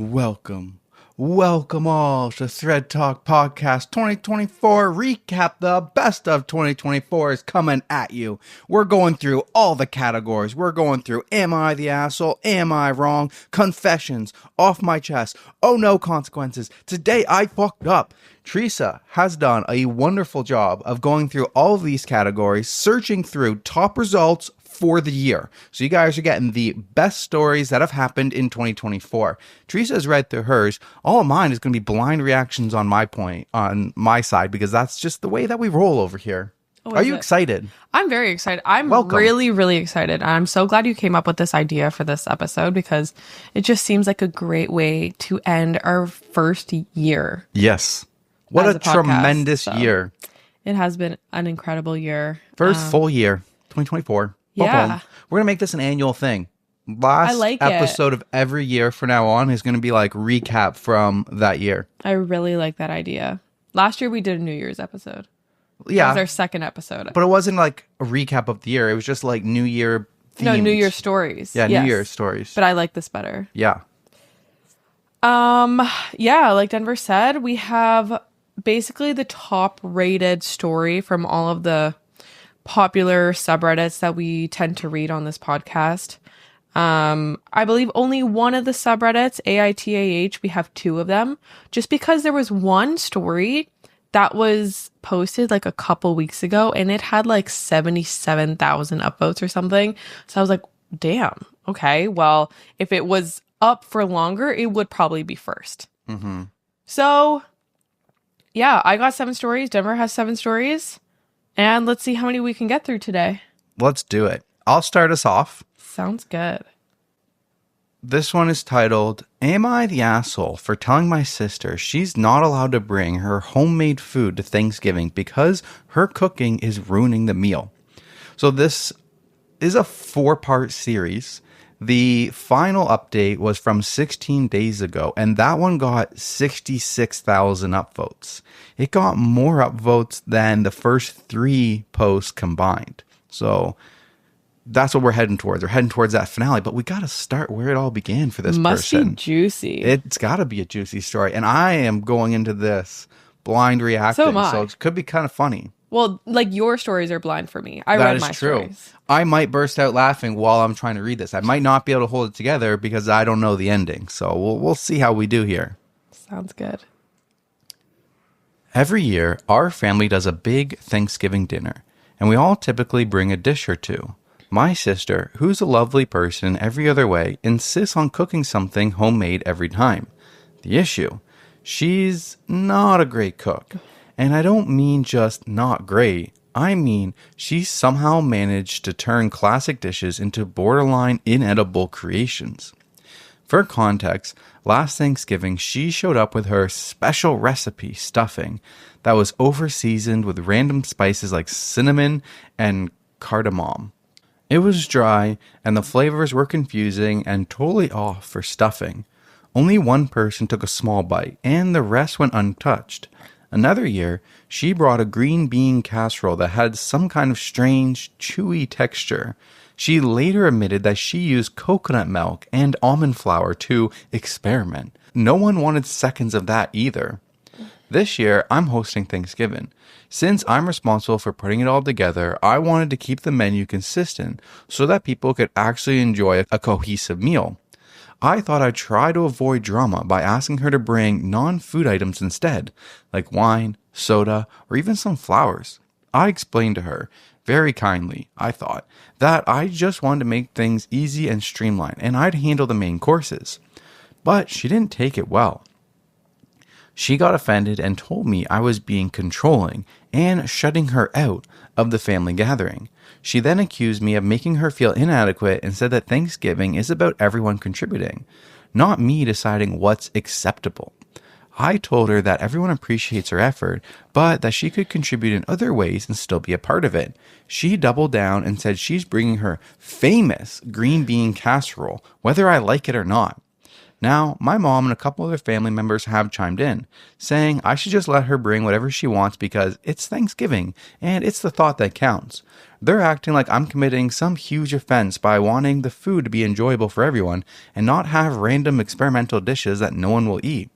Welcome all to ThreadTalk Podcast 2024 recap. The best of 2024 is coming at you. We're going through all the categories. We're going through Am I the Asshole? Am I Wrong? Confessions, Off My Chest, Oh No Consequences, Today I Fucked Up. Teresa has done a wonderful job of going through all of these categories, searching through top results for the year. So you guys are getting the best stories that have happened in 2024. Teresa has read through hers. All of mine is going to be blind reactions on my side, because that's just the way that we roll over here. Are you excited? I'm very excited. I'm really, really excited. I'm so glad you came up with this idea for this episode, because it just seems like a great way to end our first year. Yes. What a tremendous year. It has been an incredible year. First full year, 2024. Yeah. We're going to make this an annual thing. Last episode of every year from now on is going to be like recap from that year. I really like that idea. Last year we did a New Year's episode. Yeah. That was our second episode. But it wasn't like a recap of the year. It was just like New Year themed. No, New Year stories. Yeah, yes. New Year stories. But I like this better. Yeah. Yeah, like Denver said, we have basically the top rated story from all of the popular subreddits that we tend to read on this podcast. I believe only one of the subreddits, AITAH, we have two of them, just because there was one story that was posted like a couple weeks ago and it had like 77,000 upvotes or something. So I was like, damn, okay, well, if it was up for longer, it would probably be first. Mm-hmm. So yeah, I got 7 stories. Denver has 7 stories. And let's see how many we can get through today. Let's do it. I'll start us off. Sounds good. This one is titled, Am I the Asshole for telling my sister she's not allowed to bring her homemade food to Thanksgiving because her cooking is ruining the meal? So this is a 4-part series. The final update was from 16 days ago, and that one got 66,000 upvotes. It got more upvotes than the first 3 posts combined. So that's what we're heading towards. We're heading towards that finale, but we got to start where it all began for this person. Must be juicy. It's got to be a juicy story, and I am going into this blind reacting, so am I. So it could be kind of funny. Well, like your stories are blind for me. I read my stories. I might burst out laughing while I'm trying to read this. I might not be able to hold it together because I don't know the ending. So we'll see how we do here. Sounds good. Every year, our family does a big Thanksgiving dinner, and we all typically bring a dish or two. My sister, who's a lovely person every other way, insists on cooking something homemade every time. The issue? She's not a great cook. And I don't mean just not great. I mean, she somehow managed to turn classic dishes into borderline inedible creations. For context, last Thanksgiving, she showed up with her special recipe stuffing that was over-seasoned with random spices like cinnamon and cardamom. It was dry, and the flavors were confusing and totally off for stuffing. Only one person took a small bite, and the rest went untouched. Another year, she brought a green bean casserole that had some kind of strange, chewy texture. She later admitted that she used coconut milk and almond flour to experiment. No one wanted seconds of that either. This year, I'm hosting Thanksgiving. Since I'm responsible for putting it all together, I wanted to keep the menu consistent so that people could actually enjoy a cohesive meal. I thought I'd try to avoid drama by asking her to bring non-food items instead, like wine, soda, or even some flowers. I explained to her, very kindly, I thought, that I just wanted to make things easy and streamlined, and I'd handle the main courses. But she didn't take it well. She got offended and told me I was being controlling and shutting her out of the family gathering. She then accused me of making her feel inadequate and said that Thanksgiving is about everyone contributing, not me deciding what's acceptable. I told her that everyone appreciates her effort, but that she could contribute in other ways and still be a part of it. She doubled down and said she's bringing her famous green bean casserole, whether I like it or not. Now, my mom and a couple other family members have chimed in, saying I should just let her bring whatever she wants because it's Thanksgiving and it's the thought that counts. They're acting like I'm committing some huge offense by wanting the food to be enjoyable for everyone and not have random experimental dishes that no one will eat.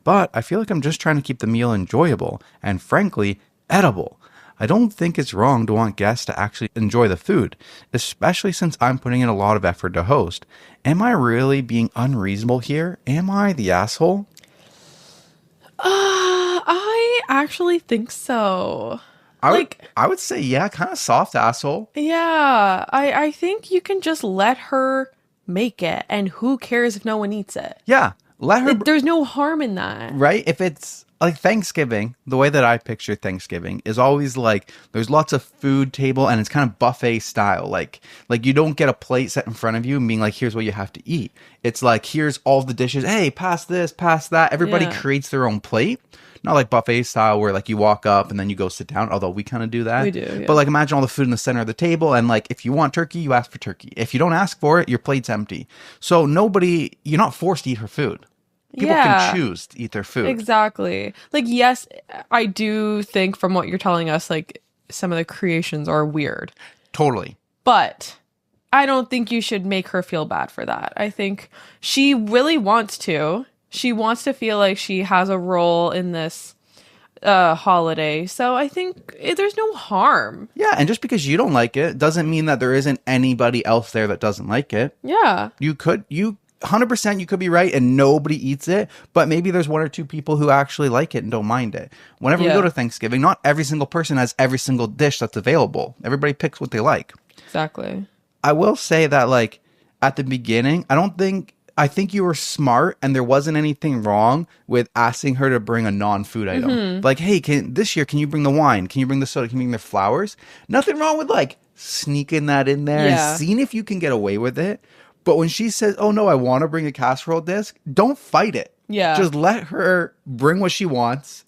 But I feel like I'm just trying to keep the meal enjoyable and, frankly, edible. I don't think it's wrong to want guests to actually enjoy the food, especially since I'm putting in a lot of effort to host. Am I really being unreasonable here? Am I the asshole? I actually think so. I would say, yeah, kind of soft asshole. Yeah, I think you can just let her make it, and who cares if no one eats it? Yeah, let her. There's no harm in that. Right? If it's like Thanksgiving, the way that I picture Thanksgiving is always like there's lots of food table and it's kind of buffet style. Like you don't get a plate set in front of you and being like, here's what you have to eat. It's like, here's all the dishes. Hey, pass this, pass that. Everybody creates their own plate. Not like buffet style where like you walk up and then you go sit down, although we kind of do that. We do, yeah. But like imagine all the food in the center of the table and like if you want turkey, you ask for turkey. If you don't ask for it, your plate's empty. So you're not forced to eat her food. People can choose to eat their food. Exactly. Like, yes, I do think from what you're telling us, like some of the creations are weird. Totally. But I don't think you should make her feel bad for that. I think she really wants to. She wants to feel like she has a role in this holiday. So I think there's no harm. Yeah, and just because you don't like it doesn't mean that there isn't anybody else there that doesn't like it. Yeah. You 100% you could be right and nobody eats it, but maybe there's one or two people who actually like it and don't mind it. Whenever we go to Thanksgiving, not every single person has every single dish that's available. Everybody picks what they like. Exactly. I will say that like at the beginning, I think you were smart and there wasn't anything wrong with asking her to bring a non-food item. Mm-hmm. Like, hey, this year, can you bring the wine? Can you bring the soda? Can you bring the flowers? Nothing wrong with like sneaking that in there and seeing if you can get away with it. But when she says, oh no, I want to bring a casserole disc, don't fight it. Yeah. Just let her bring what she wants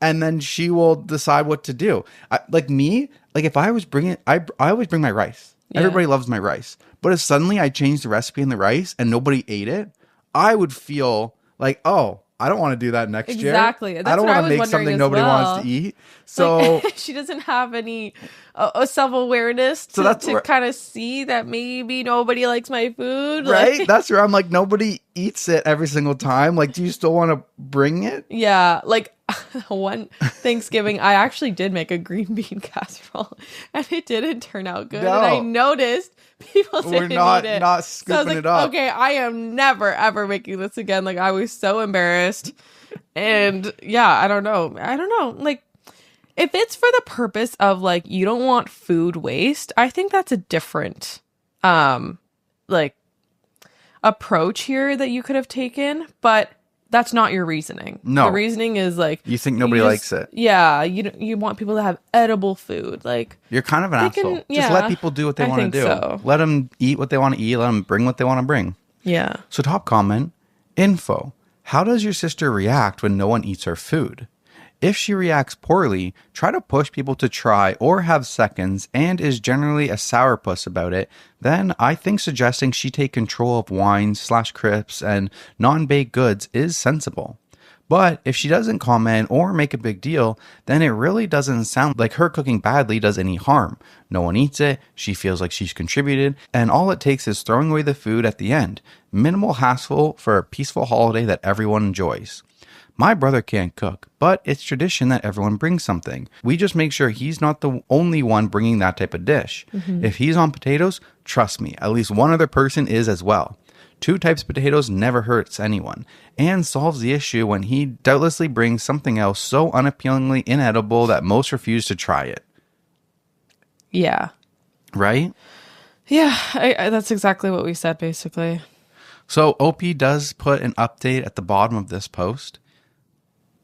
and then she will decide what to do. If I was bringing, I always bring my rice. Yeah. Everybody loves my rice. But if suddenly I changed the recipe in the rice and nobody ate it, I would feel like, oh, I don't want to do that next year. Exactly. I don't want to make something nobody wants to eat. So like, she doesn't have any self-awareness to kind of see that maybe nobody likes my food. Right? Like, that's where I'm like, nobody eats it every single time. Like, do you still want to bring it? Yeah. Like one Thanksgiving, I actually did make a green bean casserole and it didn't turn out good. No. And I noticed people didn't eat it. Not scooping so I was like, it up. Okay, I am never, ever making this again. Like, I was so embarrassed. And yeah, I don't know. Like, if it's for the purpose of like, you don't want food waste, I think that's a different, like, approach here that you could have taken. But that's not your reasoning. No. The reasoning is like, you think nobody likes it. Yeah. You want people to have edible food. Like, you're kind of an asshole. Just let people do what they want to do. So. Let them eat what they want to eat. Let them bring what they want to bring. Yeah. So top comment, info. How does your sister react when no one eats her food? If she reacts poorly, try to push people to try or have seconds and is generally a sourpuss about it, then I think suggesting she take control of wines/crisps and non-baked goods is sensible. But if she doesn't comment or make a big deal, then it really doesn't sound like her cooking badly does any harm. No one eats it, she feels like she's contributed, and all it takes is throwing away the food at the end. Minimal hassle for a peaceful holiday that everyone enjoys. My brother can't cook, but it's tradition that everyone brings something. We just make sure he's not the only one bringing that type of dish. Mm-hmm. If he's on potatoes, trust me, at least one other person is as well. 2 types of potatoes never hurts anyone, and solves the issue when he doubtlessly brings something else so unappealingly inedible that most refuse to try it. Yeah. Right? Yeah, that's exactly what we said, basically. So OP does put an update at the bottom of this post.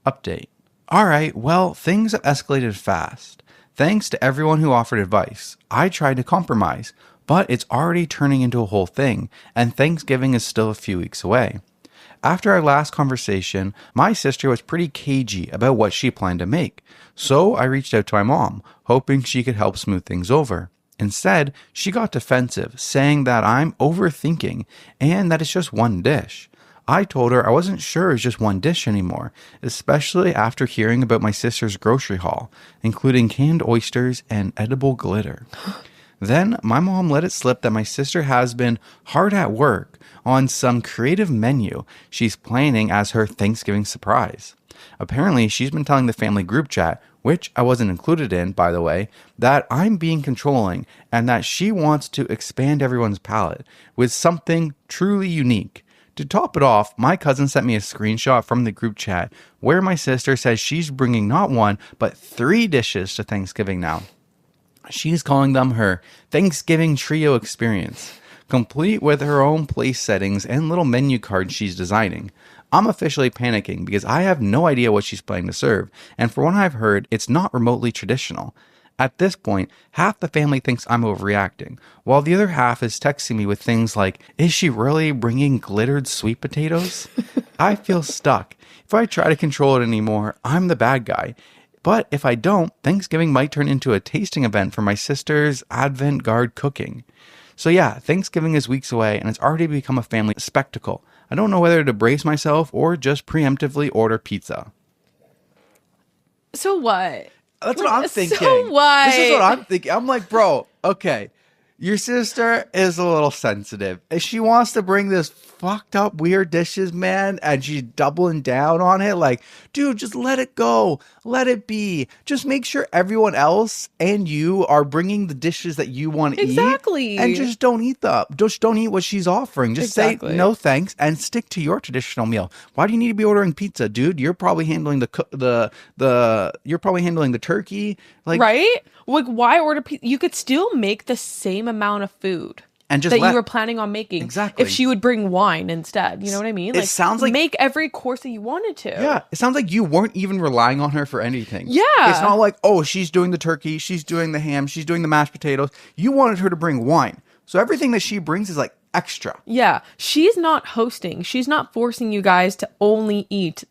Update. All right, well, things have escalated fast. Thanks to everyone who offered advice. I tried to compromise, but it's already turning into a whole thing, and Thanksgiving is still a few weeks away. After our last conversation, my sister was pretty cagey about what she planned to make, so I reached out to my mom, hoping she could help smooth things over. Instead, she got defensive, saying that I'm overthinking and that it's just one dish. I told her I wasn't sure it was just one dish anymore, especially after hearing about my sister's grocery haul, including canned oysters and edible glitter. Then my mom let it slip that my sister has been hard at work on some creative menu she's planning as her Thanksgiving surprise. Apparently, she's been telling the family group chat, which I wasn't included in, by the way, that I'm being controlling and that she wants to expand everyone's palate with something truly unique. To top it off, my cousin sent me a screenshot from the group chat where my sister says she's bringing not one, but 3 dishes to Thanksgiving now. She's calling them her Thanksgiving trio experience, complete with her own place settings and little menu cards she's designing. I'm officially panicking because I have no idea what she's planning to serve, and for what I've heard, it's not remotely traditional. At this point, half the family thinks I'm overreacting, while the other half is texting me with things like, is she really bringing glittered sweet potatoes? I feel stuck. If I try to control it anymore, I'm the bad guy. But if I don't, Thanksgiving might turn into a tasting event for my sister's avant-garde cooking. So yeah, Thanksgiving is weeks away, and it's already become a family spectacle. I don't know whether to brace myself or just preemptively order pizza. So what? That's what I'm thinking. So what? This is what I'm thinking. I'm like, bro, okay, your sister is a little sensitive. If she wants to bring this fucked up weird dishes, man, and she's doubling down on it, like, dude, just let it go. Let it be. Just make sure everyone else and you are bringing the dishes that you want to eat. Exactly. And just don't eat just don't eat what she's offering. Just say no thanks and stick to your traditional meal. Why do you need to be ordering pizza, dude? You're probably handling you're probably handling the turkey. Like, right? Like, why order pizza? You could still make the same amount of food. And just you were planning on making. Exactly. If she would bring wine instead. You know what I mean? Like, it sounds like make every course that you wanted to. Yeah. It sounds like you weren't even relying on her for anything. Yeah. It's not like, oh, she's doing the turkey, she's doing the ham, she's doing the mashed potatoes. You wanted her to bring wine. So everything that she brings is like extra. Yeah. She's not hosting. She's not forcing you guys to only eat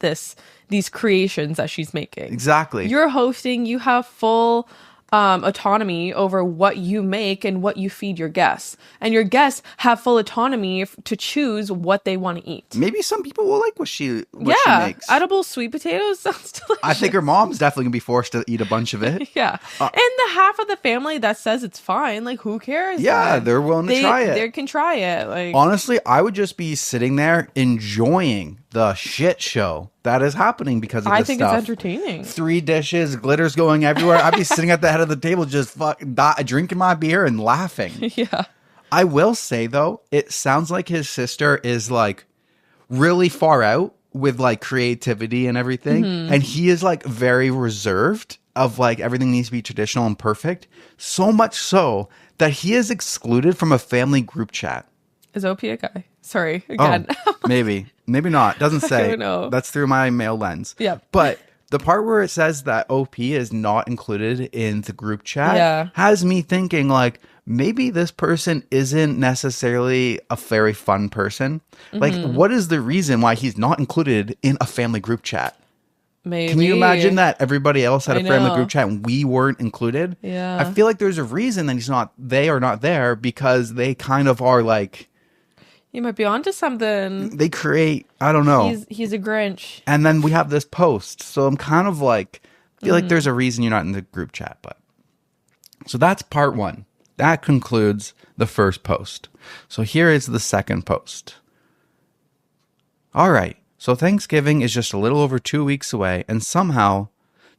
these creations that she's making. Exactly. You're hosting. You have full autonomy over what you make and what you feed your guests, and your guests have full autonomy to choose what they want to eat. Maybe some people will like what she makes. Edible sweet potatoes sounds delicious. I think her mom's definitely gonna be forced to eat a bunch of it. Yeah, and the half of the family that says it's fine, like, who cares? Yeah, they're willing to try it. They can try it. Like, honestly, I would just be sitting there enjoying the shit show that is happening because of this stuff. I think it's entertaining. 3 dishes, glitters going everywhere. I'd be sitting at the head of the table just drinking my beer and laughing. Yeah. I will say, though, it sounds like his sister is, like, really far out with, like, creativity and everything. Mm-hmm. And he is, like, very reserved of, like, everything needs to be traditional and perfect. So much so that he is excluded from a family group chat. Is OP a guy? Sorry, again. Oh, maybe not. Doesn't say. I don't know. That's through my male lens. Yeah. But the part where it says that OP is not included in the group chat has me thinking, like, maybe this person isn't necessarily a very fun person. Mm-hmm. Like, what is the reason why he's not included in a family group chat? Maybe. Can you imagine that everybody else had a family group chat and we weren't included? Yeah. I feel like there's a reason that they are not there, because they kind of are like, you might be onto something. They create, I don't know. He's a Grinch. And then we have this post. So I'm kind of like, feel like there's a reason you're not in the group chat. But so that's part 1. That concludes the first post. So here is the second post. All right. So Thanksgiving is just a little over 2 weeks away, and somehow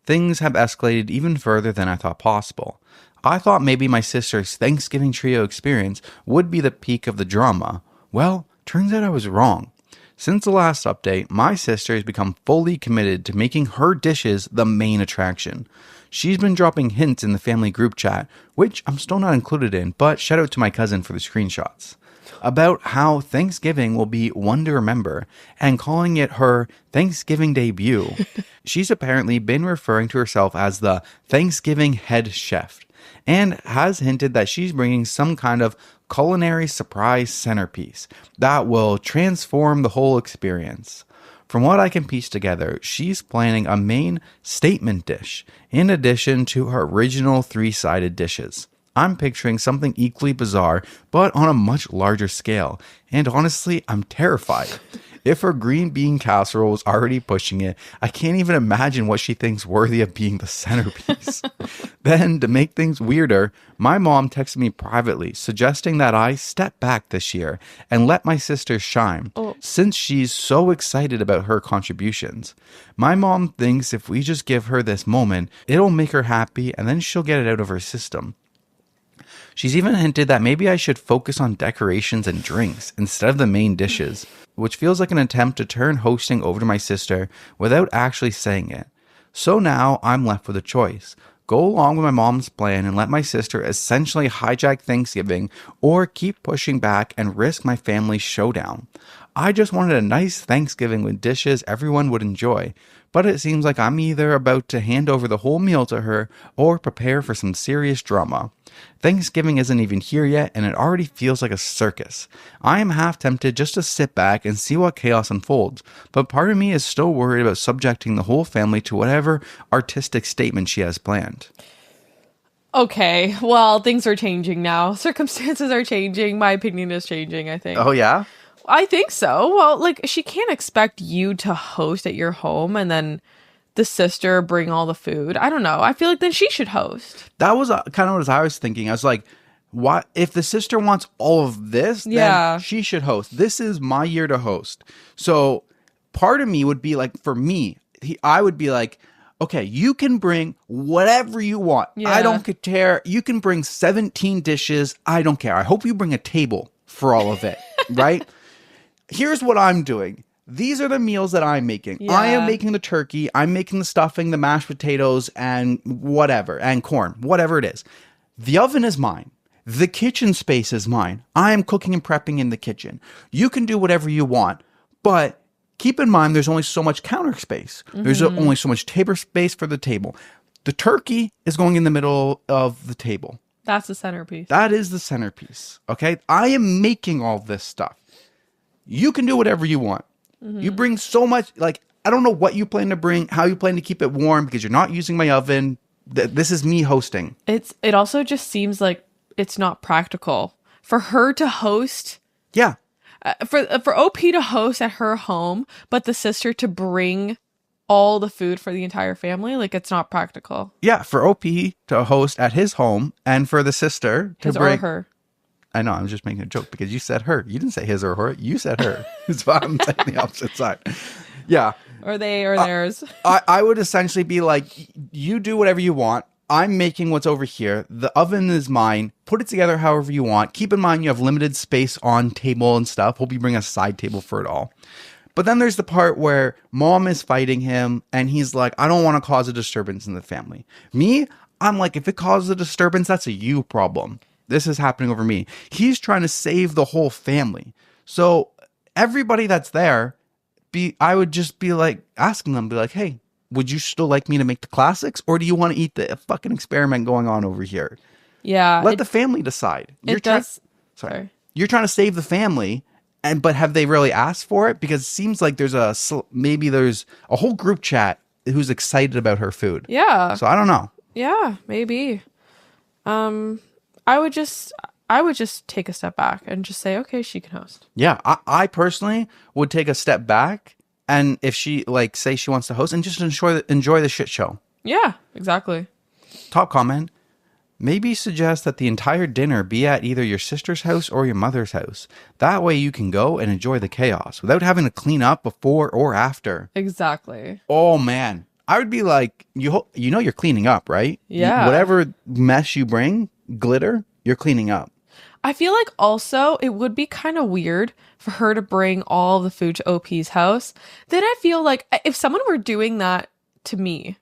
things have escalated even further than I thought possible. I thought maybe my sister's Thanksgiving trio experience would be the peak of the drama. Well, turns out I was wrong. Since the last update, my sister has become fully committed to making her dishes the main attraction. She's been dropping hints in the family group chat, which I'm still not included in, but shout out to my cousin for the screenshots, about how Thanksgiving will be one to remember, and calling it her Thanksgiving debut. She's apparently been referring to herself as the Thanksgiving head chef, and has hinted that she's bringing some kind of culinary surprise centerpiece that will transform the whole experience. From what I can piece together, she's planning a main statement dish in addition to her original 3-sided dishes. I'm picturing something equally bizarre, but on a much larger scale. And honestly, I'm terrified. If her green bean casserole was already pushing it, I can't even imagine what she thinks worthy of being the centerpiece. Then, to make things weirder, my mom texted me privately suggesting that I step back this year and let my sister shine, since she's so excited about her contributions. My mom thinks if we just give her this moment, it'll make her happy and then she'll get it out of her system. She's even hinted that maybe I should focus on decorations and drinks instead of the main dishes, which feels like an attempt to turn hosting over to my sister without actually saying it. So now I'm left with a choice. Go along with my mom's plan and let my sister essentially hijack Thanksgiving, or keep pushing back and risk my family's showdown. I just wanted a nice Thanksgiving with dishes everyone would enjoy, but it seems like I'm either about to hand over the whole meal to her or prepare for some serious drama. Thanksgiving isn't even here yet, and it already feels like a circus. I am half tempted just to sit back and see what chaos unfolds, but part of me is still worried about subjecting the whole family to whatever artistic statement she has planned. Okay, well, things are changing now. Circumstances are changing. My opinion is changing, I think. Oh, yeah? I think so. Well, like, she can't expect you to host at your home and then the sister bring all the food. I don't know. I feel like then she should host. That was kind of what I was thinking. I was like, what if the sister wants all of this? Then she should host. This is my year to host. So part of me would be like, for me, I would be like, okay, you can bring whatever you want. Yeah. I don't care. You can bring 17 dishes. I don't care. I hope you bring a table for all of it, right? Here's what I'm doing. These are the meals that I'm making. Yeah. I am making the turkey. I'm making the stuffing, the mashed potatoes, and whatever, and corn, whatever it is. The oven is mine. The kitchen space is mine. I am cooking and prepping in the kitchen. You can do whatever you want, but keep in mind there's only so much counter space. Mm-hmm. There's only so much table space for the table. The turkey is going in the middle of the table. That's the centerpiece. That is the centerpiece, okay? I am making all this stuff. You can do whatever you want. Mm-hmm. You bring so much, like, I don't know what you plan to bring, how you plan to keep it warm, because you're not using my oven. This is me hosting. It also just seems like it's not practical for her to host. Yeah. For OP to host at her home, but the sister to bring all the food for the entire family, like, it's not practical. Yeah, for OP to host at his home and for the sister to bring... or her. I know, I'm just making a joke because you said her. You didn't say his or her. You said her. That's why I'm saying the opposite side. Yeah. Or they or theirs. I would essentially be like, you do whatever you want. I'm making what's over here. The oven is mine. Put it together however you want. Keep in mind you have limited space on table and stuff. Hope you bring a side table for it all. But then there's the part where mom is fighting him and he's like, I don't want to cause a disturbance in the family. Me, I'm like, if it causes a disturbance, that's a you problem. This is happening over me. He's trying to save the whole family. So everybody that's there, I would just be like, asking them, be like, hey, would you still like me to make the classics? Or do you want to eat the fucking experiment going on over here? Yeah. Let the family decide. You're sorry. You're trying to save the family, but have they really asked for it? Because it seems like maybe there's a whole group chat who's excited about her food. Yeah. So I don't know. Yeah, maybe. I would just take a step back and just say, okay, she can host. Yeah, I personally would take a step back, and if she, like, say she wants to host, and just enjoy the shit show. Yeah, exactly. Top comment. Maybe suggest that the entire dinner be at either your sister's house or your mother's house. That way you can go and enjoy the chaos without having to clean up before or after. Exactly. Oh, man. I would be like, you know you're cleaning up, right? Yeah. Whatever mess you bring, glitter, you're cleaning up. I feel like also it would be kind of weird for her to bring all the food to OP's house. Then I feel like if someone were doing that to me,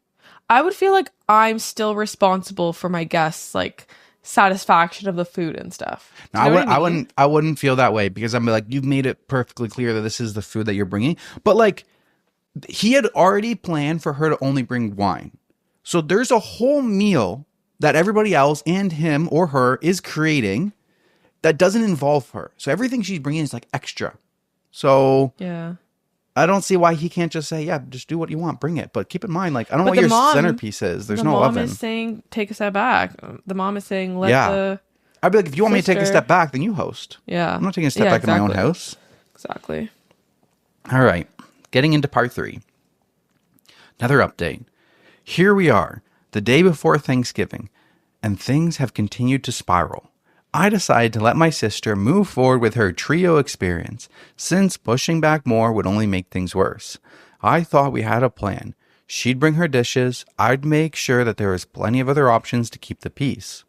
I would feel like I'm still responsible for my guests' like satisfaction of the food and stuff. No, I wouldn't feel that way, because I'm like, you've made it perfectly clear that this is the food that you're bringing. But like, he had already planned for her to only bring wine. So there's a whole meal that everybody else and him or her is creating that doesn't involve her. So everything she's bringing is like extra. So yeah, I don't see why he can't just say, yeah, just do what you want, bring it. But keep in mind, like, I don't know But what your the centerpiece is. There's the no mom oven. is saying, take a step back. The mom is saying, let Yeah. the I'd be like, if you want me to take a sister- step back, then you host. Yeah. I'm not taking a step back in my own house. Exactly. All right. Getting into part 3. Another update. Here we are, the day before Thanksgiving, and things have continued to spiral. I decided to let my sister move forward with her trio experience, since pushing back more would only make things worse. I thought we had a plan. She'd bring her dishes, I'd make sure that there was plenty of other options to keep the peace.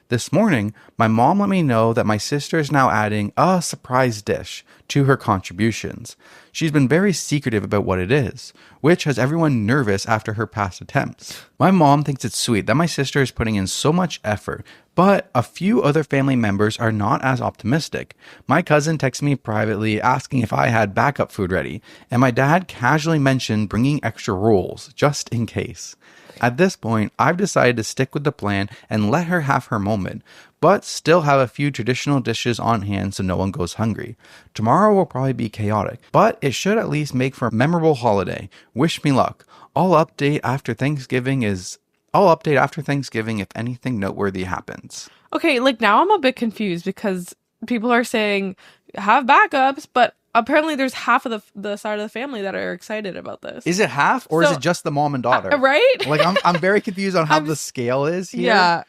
This morning, my mom let me know that my sister is now adding a surprise dish to her contributions. She's been very secretive about what it is, which has everyone nervous after her past attempts. My mom thinks it's sweet that my sister is putting in so much effort, but a few other family members are not as optimistic. My cousin texted me privately asking if I had backup food ready, and my dad casually mentioned bringing extra rolls, just in case. At this point, I've decided to stick with the plan and let her have her moment, but still have a few traditional dishes on hand so no one goes hungry. Tomorrow will probably be chaotic, but it should at least make for a memorable holiday. Wish me luck. I'll update after Thanksgiving if anything noteworthy happens. Okay, like now I'm a bit confused because people are saying have backups, but apparently there's half of the side of the family that are excited about this. Is it half or is it just the mom and daughter? Right? Like I'm very confused on how the scale is here. Yeah.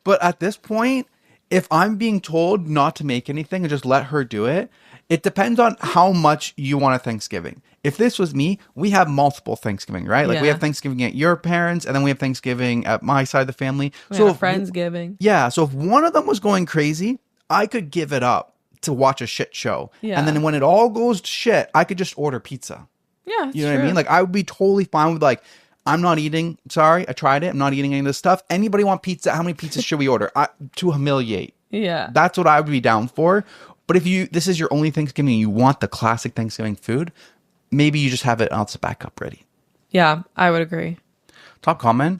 But at this point, if I'm being told not to make anything and just let her do it, it depends on how much you want a Thanksgiving. If this was me, we have multiple Thanksgiving, right? Like we have Thanksgiving at your parents, and then we have Thanksgiving at my side of the family. So Friendsgiving. Yeah. So if one of them was going crazy, I could give it up to watch a shit show. Yeah. And then when it all goes to shit, I could just order pizza. Yeah. You know what I mean? Like I would be totally fine with like, I'm not eating. Sorry, I tried it. I'm not eating any of this stuff. Anybody want pizza? How many pizzas should we order? To humiliate. Yeah. That's what I would be down for. But if this is your only Thanksgiving and you want the classic Thanksgiving food, maybe you just have it else backup ready. Yeah, I would agree. Top comment.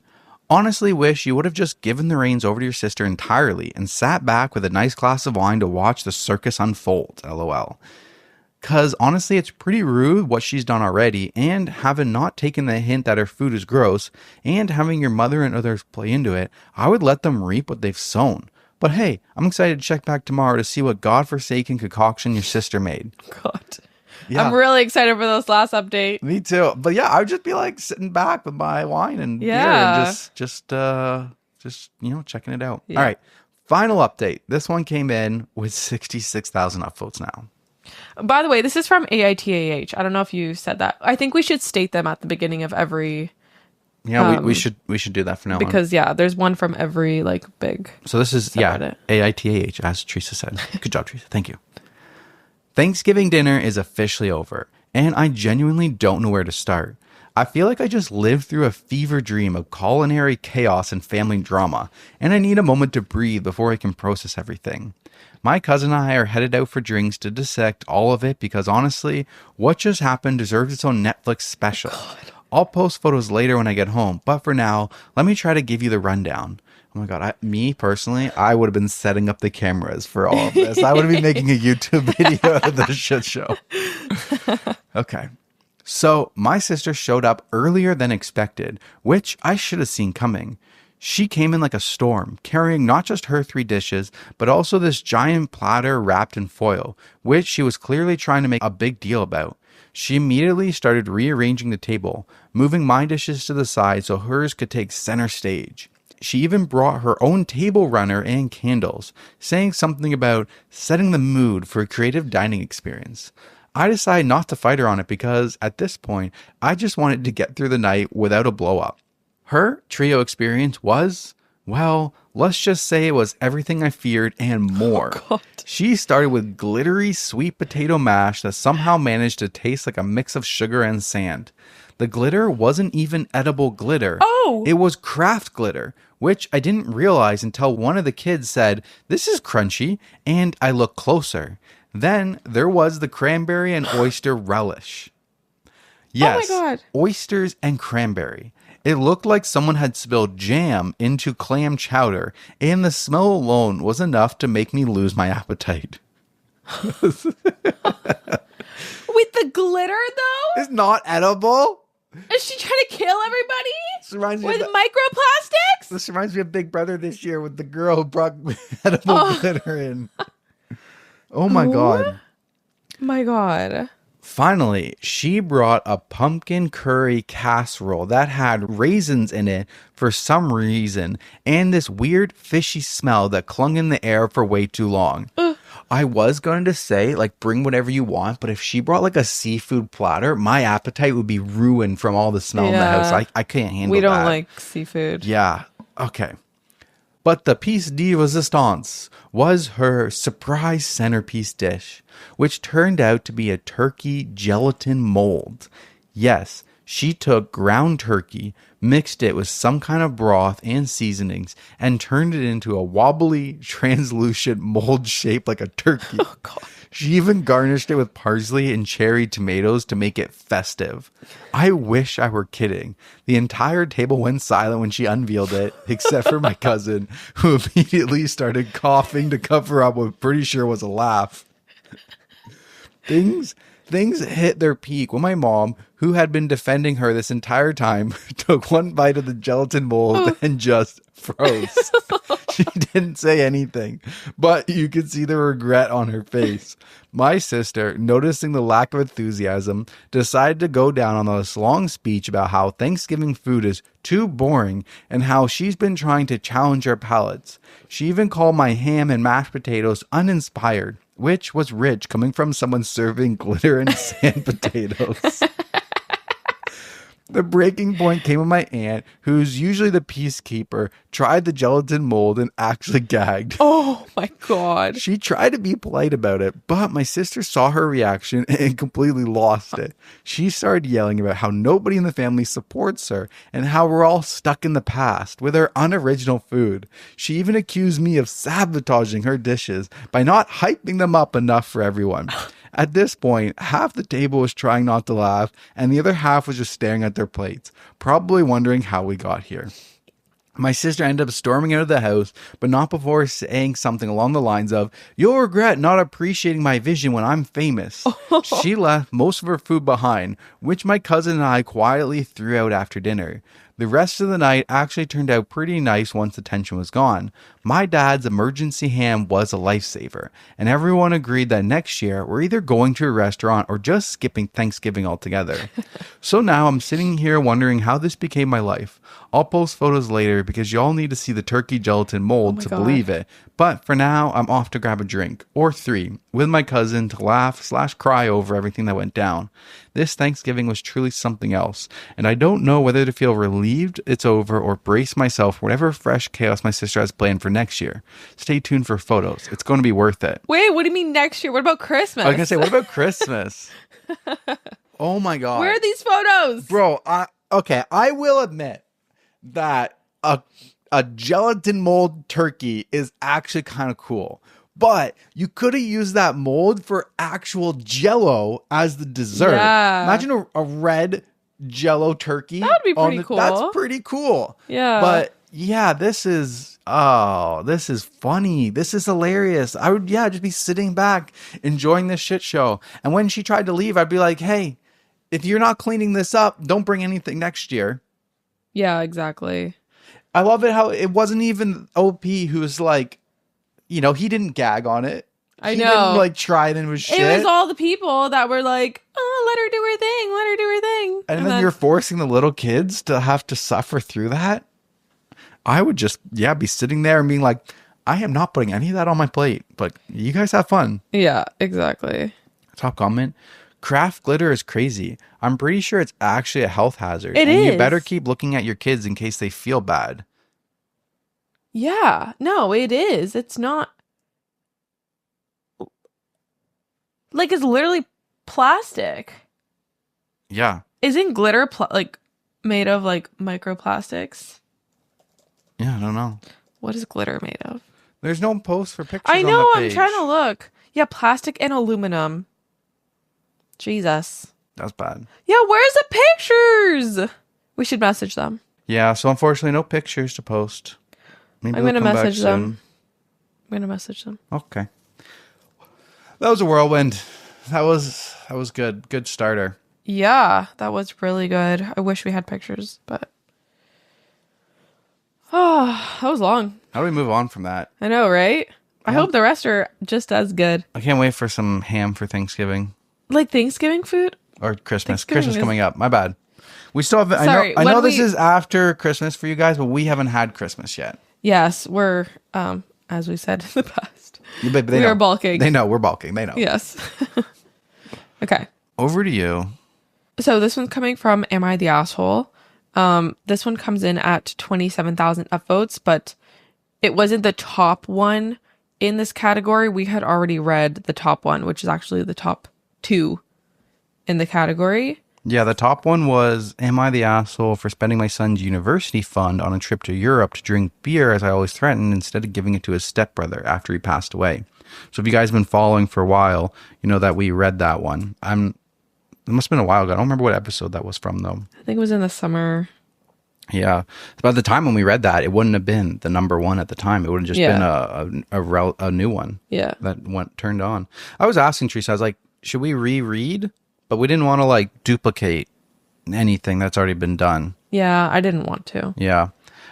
Honestly wish you would have just given the reins over to your sister entirely and sat back with a nice glass of wine to watch the circus unfold. LOL. Because honestly, it's pretty rude what she's done already, and having not taken the hint that her food is gross, and having your mother and others play into it, I would let them reap what they've sown. But hey, I'm excited to check back tomorrow to see what godforsaken concoction your sister made. God. Yeah. I'm really excited for this last update. Me too. But yeah, I would just be like sitting back with my wine and beer and just checking it out. Yeah. All right. Final update. This one came in with 66,000 upvotes now. By the way, this is from AITAH. I don't know if you said that. I think we should state them at the beginning of every. Yeah, we should do that for now because there's one from every like big. So this is subreddit. AITAH, as Teresa said. Good job, Teresa. Thank you. Thanksgiving dinner is officially over, and I genuinely don't know where to start. I feel like I just lived through a fever dream of culinary chaos and family drama, and I need a moment to breathe before I can process everything. My cousin and I are headed out for drinks to dissect all of it because honestly, what just happened deserves its own Netflix special. I'll post photos later when I get home, but for now, let me try to give you the rundown. Oh my God, me personally, I would have been setting up the cameras for all of this. I would have been making a YouTube video of the shit show. Okay. So my sister showed up earlier than expected, which I should have seen coming. She came in like a storm, carrying not just her 3 dishes, but also this giant platter wrapped in foil, which she was clearly trying to make a big deal about. She immediately started rearranging the table, moving my dishes to the side so hers could take center stage. She even brought her own table runner and candles, saying something about setting the mood for a creative dining experience. I decided not to fight her on it because, at this point, I just wanted to get through the night without a blow-up. Her trio experience was, well, let's just say it was everything I feared and more. Oh, God. She started with glittery sweet potato mash that somehow managed to taste like a mix of sugar and sand. The glitter wasn't even edible glitter. Oh! It was craft glitter, which I didn't realize until one of the kids said, "This is crunchy," and I looked closer. Then there was the cranberry and oyster relish. Yes, oh my God. Oysters and cranberry. It looked like someone had spilled jam into clam chowder, and the smell alone was enough to make me lose my appetite. With the glitter, though? It's not edible. Is she trying to kill everybody? This reminds me With of microplastics? This reminds me of Big Brother this year with the girl who brought edible glitter in. Oh my God. My God. Finally, she brought a pumpkin curry casserole that had raisins in it for some reason and this weird fishy smell that clung in the air for way too long. I was going to say, like, bring whatever you want, but if she brought like a seafood platter, my appetite would be ruined from all the smell in the house. I can't handle that. We don't like seafood. Yeah. Okay. But the piece de resistance was her surprise centerpiece dish, which turned out to be a turkey gelatin mold. Yes, she took ground turkey, mixed it with some kind of broth and seasonings, and turned it into a wobbly, translucent mold shaped like a turkey. Oh, God. She even garnished it with parsley and cherry tomatoes to make it festive. I wish I were kidding. The entire table went silent when she unveiled it, except for my cousin, who immediately started coughing to cover up what I'm pretty sure was a laugh. Things hit their peak when my mom, who had been defending her this entire time, took one bite of the gelatin mold and just froze. She didn't say anything, but you could see the regret on her face. My sister, noticing the lack of enthusiasm, decided to go down on this long speech about how Thanksgiving food is too boring and how she's been trying to challenge our palates. She even called my ham and mashed potatoes uninspired, which was rich coming from someone serving glitter and sand potatoes. The breaking point came when my aunt, who's usually the peacekeeper, tried the gelatin mold and actually gagged. Oh my God. She tried to be polite about it, but my sister saw her reaction and completely lost it. She started yelling about how nobody in the family supports her and how we're all stuck in the past with her unoriginal food. She even accused me of sabotaging her dishes by not hyping them up enough for everyone. At this point, half the table was trying not to laugh, and the other half was just staring at their plates, probably wondering how we got here. My sister ended up storming out of the house, but not before saying something along the lines of, "You'll regret not appreciating my vision when I'm famous." She left most of her food behind, which my cousin and I quietly threw out after dinner. The rest of the night actually turned out pretty nice once the tension was gone. My dad's emergency ham was a lifesaver, and everyone agreed that next year we're either going to a restaurant or just skipping Thanksgiving altogether. So now I'm sitting here wondering how this became my life. I'll post photos later because y'all need to see the turkey gelatin mold to believe it. But for now, I'm off to grab a drink, or 3, with my cousin to laugh/cry over everything that went down. This Thanksgiving was truly something else, and I don't know whether to feel relieved it's over or brace myself for whatever fresh chaos my sister has planned for next year. Stay tuned for photos. It's going to be worth it. Wait, what do you mean next year? What about Christmas? I was going to say, what about Christmas? Oh my God. Where are these photos? Bro, I will admit that a gelatin mold turkey is actually kind of cool. But you could have used that mold for actual Jell-O as the dessert. Yeah. Imagine a red Jell-O turkey. That would be pretty cool. That's pretty cool. Yeah. But yeah, this is funny. This is hilarious. I would, just be sitting back enjoying this shit show. And when she tried to leave, I'd be like, hey, if you're not cleaning this up, don't bring anything next year. Yeah, exactly. I love it how it wasn't even OP who's like, he didn't gag on it. I He know. didn't like try it and was shit. It was all the people that were like, oh, let her do her thing. Let her do her thing. And then you're forcing the little kids to have to suffer through that. I would just, be sitting there and being like, I am not putting any of that on my plate, but you guys have fun. Yeah, exactly. Top comment. Craft glitter is crazy. I'm pretty sure it's actually a health hazard. It and is. You better keep looking at your kids in case they feel bad. Yeah, no, it is. It's not. Like, it's literally plastic. Yeah. Isn't glitter made of like microplastics? Yeah, I don't know. What is glitter made of? There's no post for pictures I know, on the I'm page. trying to look. Yeah, plastic and aluminum. Jesus. That's bad. Yeah, where's the pictures? We should message them. Yeah, so unfortunately no pictures to post. Maybe I'm they'll going to come back message them. soon. I'm going to message them. Okay. That was a whirlwind. That was That was good. Good starter. Yeah, that was really good. I wish we had pictures, but oh, that was long. How do we move on from that? I know, right? I hope the rest are just as good. I can't wait for some ham for Thanksgiving. Like Thanksgiving food? Or Christmas. Thanksgiving Christmas is- coming up. My bad. We still have. Sorry, I know when this we- is after Christmas for you guys, but we haven't had Christmas yet. Yes, we're as we said in the past. But they We know. are bulking. They know we're bulking. They know. Yes. Okay. Over to you. So this one's coming from Am I the Asshole? This one comes in at 27,000 upvotes, but it wasn't the top one in this category. We had already read the top one, which is actually the top 2 in the category. Yeah, the top one was, am I the asshole for spending my son's university fund on a trip to Europe to drink beer as I always threatened instead of giving it to his stepbrother after he passed away? So if you guys have been following for a while, you know that we read that one. It must have been a while ago. I don't remember what episode that was from, though. I think it was in the summer. Yeah. By the time when we read that, it wouldn't have been the number one at the time. It would have just been a new one. Yeah. That turned on. I was asking Teresa, I was like, should we reread? But we didn't want to like duplicate anything that's already been done. Yeah, I didn't want to. Yeah.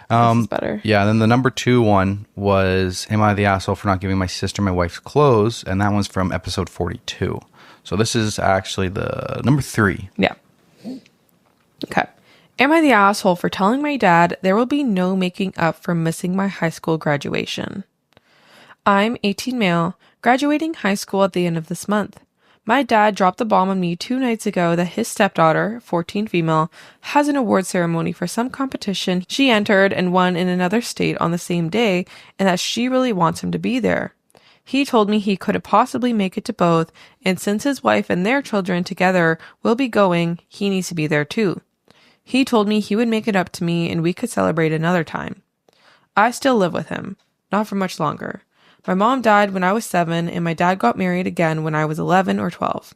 This is better. Yeah, then the number 2 one was, am I the asshole for not giving my sister my wife's clothes? And that one's from episode 42. So this is actually the number 3. Yeah. Okay. Am I the asshole for telling my dad there will be no making up for missing my high school graduation? I'm 18 male, graduating high school at the end of this month. My dad dropped the bomb on me 2 nights ago that his stepdaughter, 14 female, has an award ceremony for some competition she entered and won in another state on the same day, and that she really wants him to be there. He told me he couldn't possibly make it to both, and since his wife and their children together will be going, he needs to be there too. He told me he would make it up to me and we could celebrate another time. I still live with him, not for much longer. My mom died when I was 7, and my dad got married again when I was 11 or 12.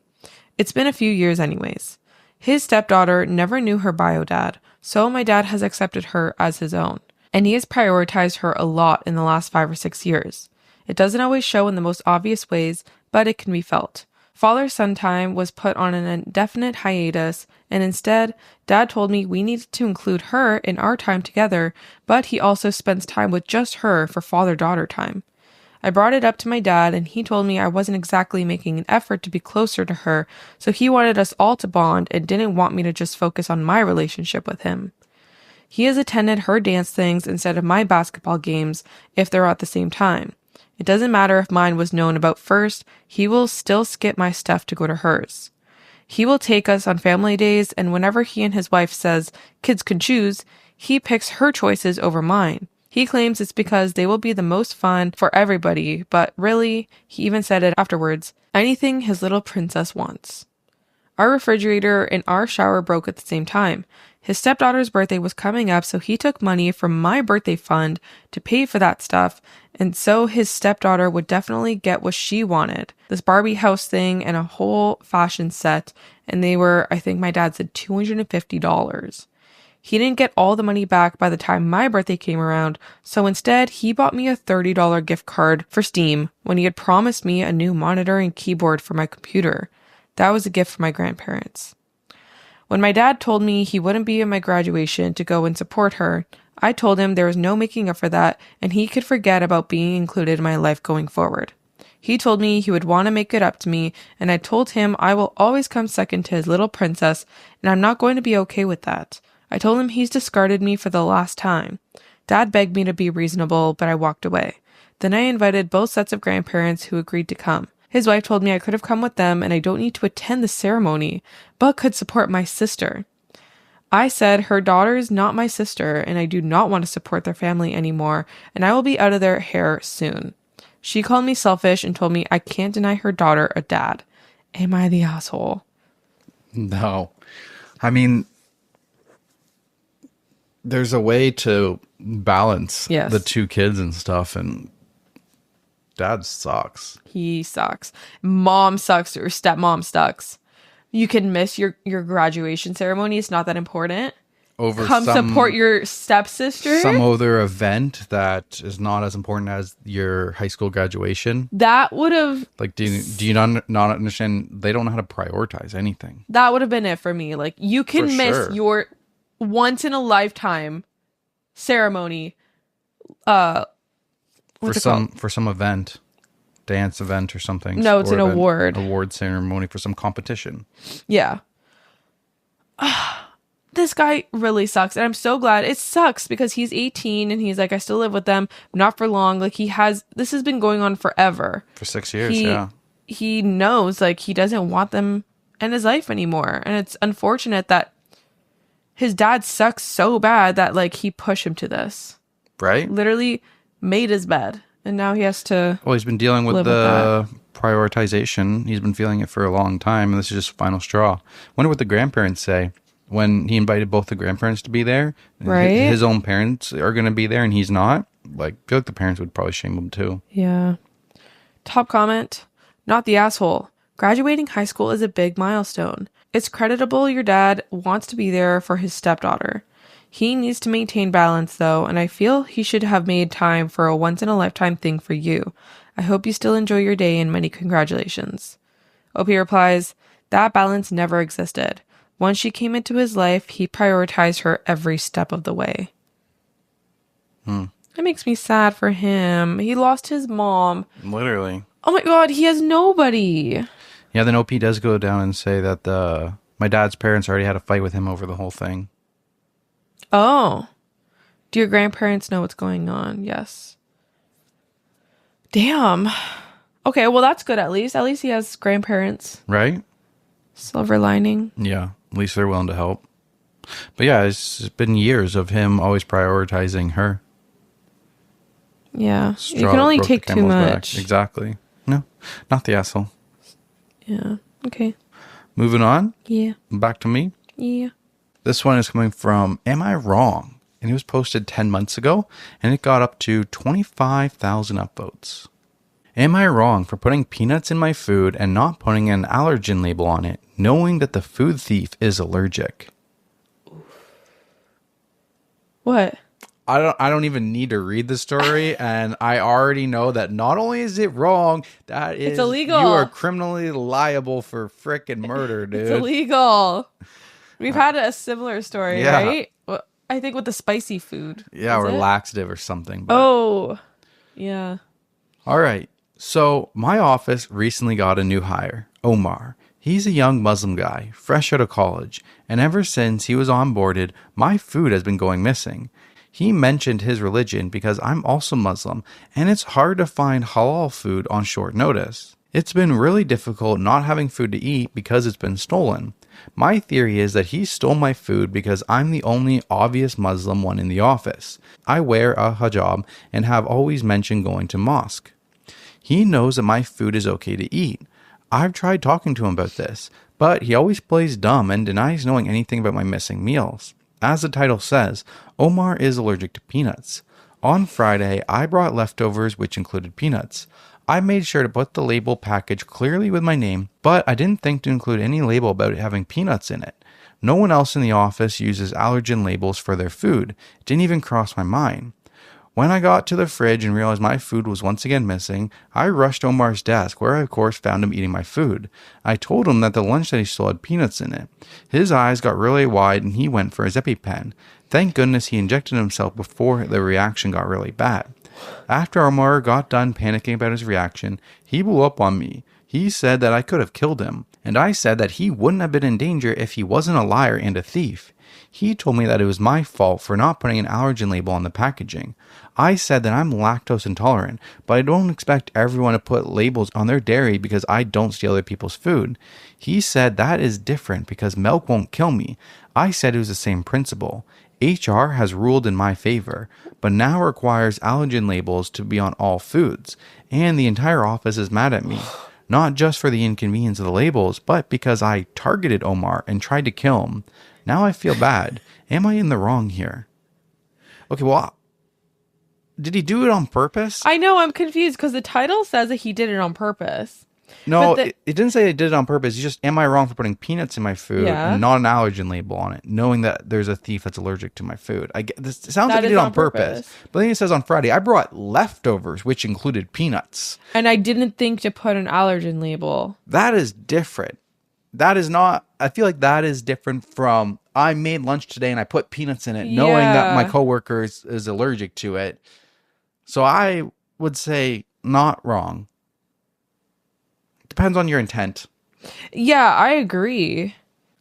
It's been a few years anyways. His stepdaughter never knew her bio dad, so my dad has accepted her as his own, and he has prioritized her a lot in the last 5 or 6 years. It doesn't always show in the most obvious ways, but it can be felt. Father-son time was put on an indefinite hiatus, and instead, Dad told me we needed to include her in our time together, but he also spends time with just her for father-daughter time. I brought it up to my dad, and he told me I wasn't exactly making an effort to be closer to her, so he wanted us all to bond and didn't want me to just focus on my relationship with him. He has attended her dance things instead of my basketball games if they're at the same time. It doesn't matter if mine was known about first, he will still skip my stuff to go to hers. He will take us on family days, and whenever he and his wife says kids can choose, he picks her choices over mine. He claims it's because they will be the most fun for everybody, but really, he even said it afterwards, anything his little princess wants. Our refrigerator and our shower broke at the same time. His stepdaughter's birthday was coming up, so he took money from my birthday fund to pay for that stuff, and so his stepdaughter would definitely get what she wanted. This Barbie house thing and a whole fashion set, and they were, I think my dad said, $250. He didn't get all the money back by the time my birthday came around, so instead he bought me a $30 gift card for Steam when he had promised me a new monitor and keyboard for my computer. That was a gift from my grandparents. When my dad told me he wouldn't be at my graduation to go and support her, I told him there was no making up for that and he could forget about being included in my life going forward. He told me he would want to make it up to me, and I told him I will always come second to his little princess, and I'm not going to be okay with that. I told him he's discarded me for the last time. Dad begged me to be reasonable, but I walked away. Then I invited both sets of grandparents who agreed to come. His wife told me I could have come with them and I don't need to attend the ceremony, but could support my sister. I said her daughter is not my sister and I do not want to support their family anymore, and I will be out of their hair soon. She called me selfish and told me I can't deny her daughter a dad. Am I the asshole? No. I mean, there's a way to balance the 2 kids and stuff, and dad sucks. He sucks. Mom sucks, or stepmom sucks. You can miss your graduation ceremony. It's not that important. over come support your stepsister. some other event that is not as important as your high school graduation. That would have Like, do you not understand? They don't know how to prioritize anything. that would have been it for me. Like, you can For miss sure. your once in a lifetime ceremony. What's it called? For some event, dance event or something. No, it's sport an event, award. award ceremony for some competition. Yeah. This guy really sucks. And I'm so glad. It sucks because he's 18 and he's like, I still live with them. Not for long. Like, this has been going on forever. For 6 years, He knows, like, he doesn't want them in his life anymore. And it's unfortunate that his dad sucks so bad that, like, he pushed him to this. Right? Literally made his bed. And now he has to... Well, he's been dealing with live the with prioritization. He's been feeling it for a long time, and this is just final straw. Wonder what the grandparents say when he invited both the grandparents to be there. Right? His own parents are going to be there, and he's not. Like, I feel like the parents would probably shame him too. Yeah. Top comment. Not the asshole. Graduating high school is a big milestone. It's creditable your dad wants to be there for his stepdaughter. He needs to maintain balance, though, and I feel he should have made time for a once-in-a-lifetime thing for you. I hope you still enjoy your day and many congratulations. OP replies, that balance never existed. Once she came into his life, he prioritized her every step of the way. That makes me sad for him. He lost his mom. Literally. Oh my god, he has nobody. Yeah, then OP does go down and say that my dad's parents already had a fight with him over the whole thing. Oh. Do your grandparents know what's going on? Yes. Damn. Okay, well, that's good at least. At least he has grandparents. Right? Silver lining. Yeah, at least they're willing to help. But yeah, it's been years of him always prioritizing her. Yeah. Straw You can only broke take the too camel's back. much. Exactly. No, not the asshole. Yeah. Okay. Moving on. Yeah. Back to me. Yeah. This one is coming from Am I Wrong? And it was posted 10 months ago, and it got up to 25,000 upvotes. Am I wrong for putting peanuts in my food and not putting an allergen label on it, knowing that the food thief is allergic? What? I don't even need to read the story, and I already know that not only is it wrong, It's illegal. You are criminally liable for frickin' murder, dude. It's illegal. We've had a similar story, Yeah. right? Well, I think with the spicy food. Yeah, Is or it? laxative or something. But. Oh. Yeah. All right. So my office recently got a new hire, Omar. He's a young Muslim guy, fresh out of college, and ever since he was onboarded, my food has been going missing. He mentioned his religion because I'm also Muslim, and it's hard to find halal food on short notice. It's been really difficult not having food to eat because it's been stolen. My theory is that he stole my food because I'm the only obvious Muslim one in the office. I wear a hijab and have always mentioned going to mosque. He knows that my food is okay to eat. I've tried talking to him about this, but he always plays dumb and denies knowing anything about my missing meals. As the title says, Omar is allergic to peanuts. On Friday, I brought leftovers which included peanuts. I made sure to put the label package clearly with my name, but I didn't think to include any label about it having peanuts in it. No one else in the office uses allergen labels for their food. It didn't even cross my mind. When I got to the fridge and realized my food was once again missing, I rushed Omar's desk, where I of course found him eating my food. I told him that the lunch that he stole had peanuts in it. His eyes got really wide and he went for his EpiPen. Thank goodness he injected himself before the reaction got really bad. After Omar got done panicking about his reaction, he blew up on me. He said that I could have killed him, and I said that he wouldn't have been in danger if he wasn't a liar and a thief. He told me that it was my fault for not putting an allergen label on the packaging. I said that I'm lactose intolerant, but I don't expect everyone to put labels on their dairy because I don't steal other people's food. He said that is different because milk won't kill me. I said it was the same principle. HR has ruled in my favor, but now requires allergen labels to be on all foods, and the entire office is mad at me. Not just for the inconvenience of the labels, but because I targeted Omar and tried to kill him. Now I feel bad. Am I in the wrong here? Okay, well, did he do it on purpose? I know, I'm confused because the title says that he did it on purpose. No, But it didn't say they did it on purpose. You just, am I wrong for putting peanuts in my food Yeah. and not an allergen label on it, knowing that there's a thief that's allergic to my food? This it sounds That like you is did it on on purpose. purpose. But then it says on Friday, I brought leftovers, which included peanuts. and I didn't think to put an allergen label. That is different. That is not, I feel like that is different from, I made lunch today and I put peanuts in it, knowing that my Yeah. coworker is allergic to it. So I would say not wrong. Depends on your intent. Yeah, I agree.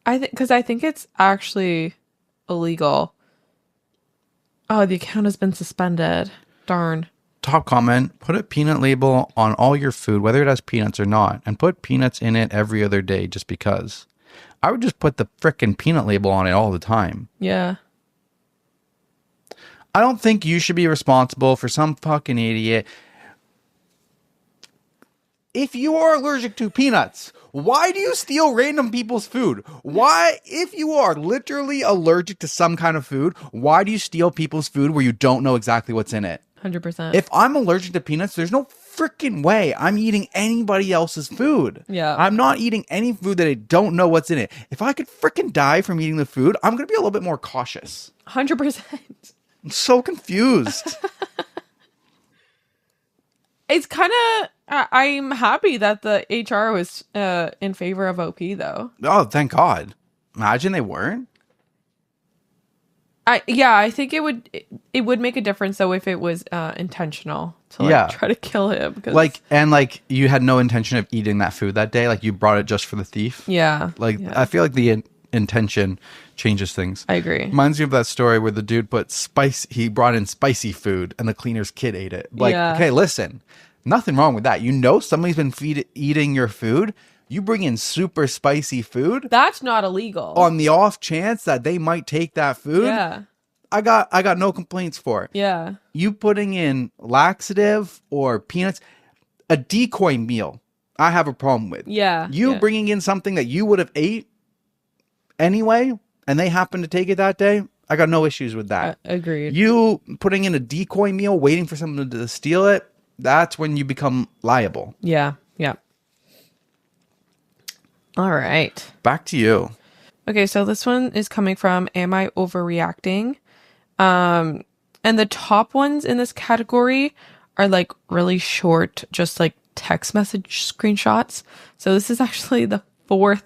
Because I think it's actually illegal. Oh, the account has been suspended. Darn. Top comment, put a peanut label on all your food, whether it has peanuts or not, and put peanuts in it every other day just because. I would just put the frickin' peanut label on it all the time. Yeah. I don't think you should be responsible for some fucking idiot. If you are allergic to peanuts, why do you steal random people's food? Why, if you are literally allergic to some kind of food, why do you steal people's food where you don't know exactly what's in it? 100%. If I'm allergic to peanuts, there's no freaking way I'm eating anybody else's food. Yeah. I'm not eating any food that I don't know what's in it. If I could freaking die from eating the food, I'm going to be a little bit more cautious. 100%. I'm so confused. It's kind of... I'm happy that the HR was in favor of OP, though. Oh, thank God. Imagine they weren't. I think it would make a difference, though, if it was intentional to try to kill him. And you had no intention of eating that food that day. Like, you brought it just for the thief. Yeah. I feel like the intention changes things. I agree. Reminds me of that story where the dude he brought in spicy food and the cleaner's kid ate it. Okay, listen, nothing wrong with that. You know somebody's been eating your food. You bring in super spicy food. That's not illegal. On the off chance that they might take that food. Yeah. I got no complaints for it. Yeah. You putting in laxative or peanuts, a decoy meal, I have a problem with. Yeah. You bringing in something that you would have ate anyway, and they happen to take it that day, I got no issues with that. Agreed. You putting in a decoy meal, waiting for someone to steal it, that's when you become liable. Yeah. Yeah. All right. Back to you. Okay, so this one is coming from Am I Overreacting? And the top ones in this category are like really short, just like text message screenshots. So this is actually the 4th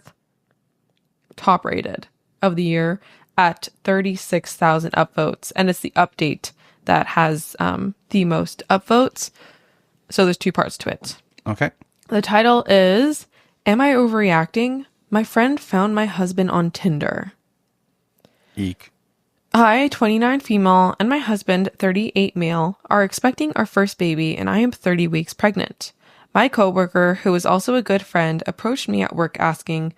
top rated of the year at 36,000 upvotes. And it's the update that has the most upvotes. So there's 2 parts to it. Okay. The title is, Am I Overreacting? My friend found my husband on Tinder. Eek. I, 29 female, and my husband, 38 male, are expecting our first baby, and I am 30 weeks pregnant. My coworker, who is also a good friend, approached me at work asking,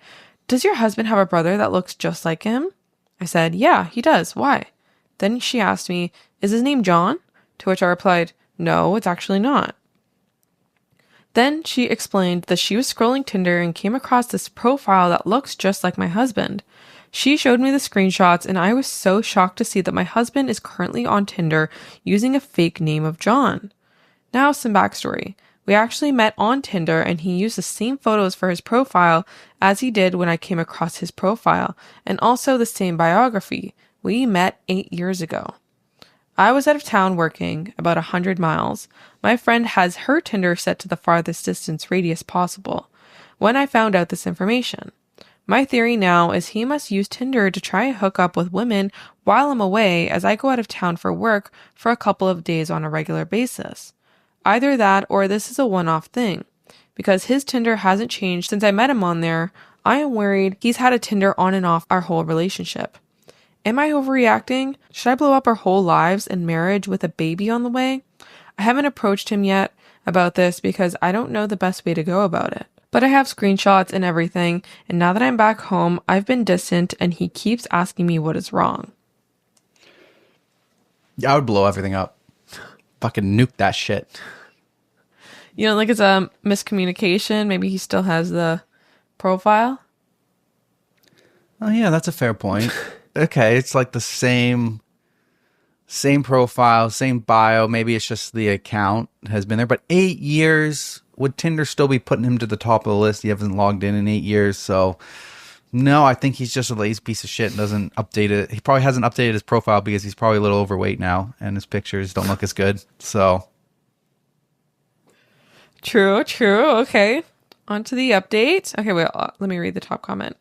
"Does your husband have a brother that looks just like him?" I said, "Yeah, he does. Why?" Then she asked me, "Is his name John?" To which I replied, "No, it's actually not." Then she explained that she was scrolling Tinder and came across this profile that looks just like my husband. She showed me the screenshots, and I was so shocked to see that my husband is currently on Tinder using a fake name of John. Now, some backstory. We actually met on Tinder, and he used the same photos for his profile as he did when I came across his profile, and also the same biography. We met 8 years ago. I was out of town working, about 100 miles. My friend has her Tinder set to the farthest distance radius possible when I found out this information. My theory now is he must use Tinder to try and hook up with women while I'm away, as I go out of town for work for a couple of days on a regular basis. Either that or this is a one-off thing. Because his Tinder hasn't changed since I met him on there, I am worried he's had a Tinder on and off our whole relationship. Am I overreacting? Should I blow up our whole lives and marriage with a baby on the way? I haven't approached him yet about this because I don't know the best way to go about it. But I have screenshots and everything, and now that I'm back home, I've been distant and he keeps asking me what is wrong. I would blow everything up. Fucking nuke that shit. You know, like it's a miscommunication. Maybe he still has the profile. Oh yeah, that's a fair point. Okay, it's like the same profile, same bio. Maybe it's just the account has been there. But 8 years would Tinder still be putting him to the top of the list? He hasn't logged in 8 years, so no, I think he's just a lazy piece of shit and doesn't update it. He probably hasn't updated his profile because he's probably a little overweight now and his pictures don't look as good. So True. Okay. On to the update. Okay, wait, let me read the top comment.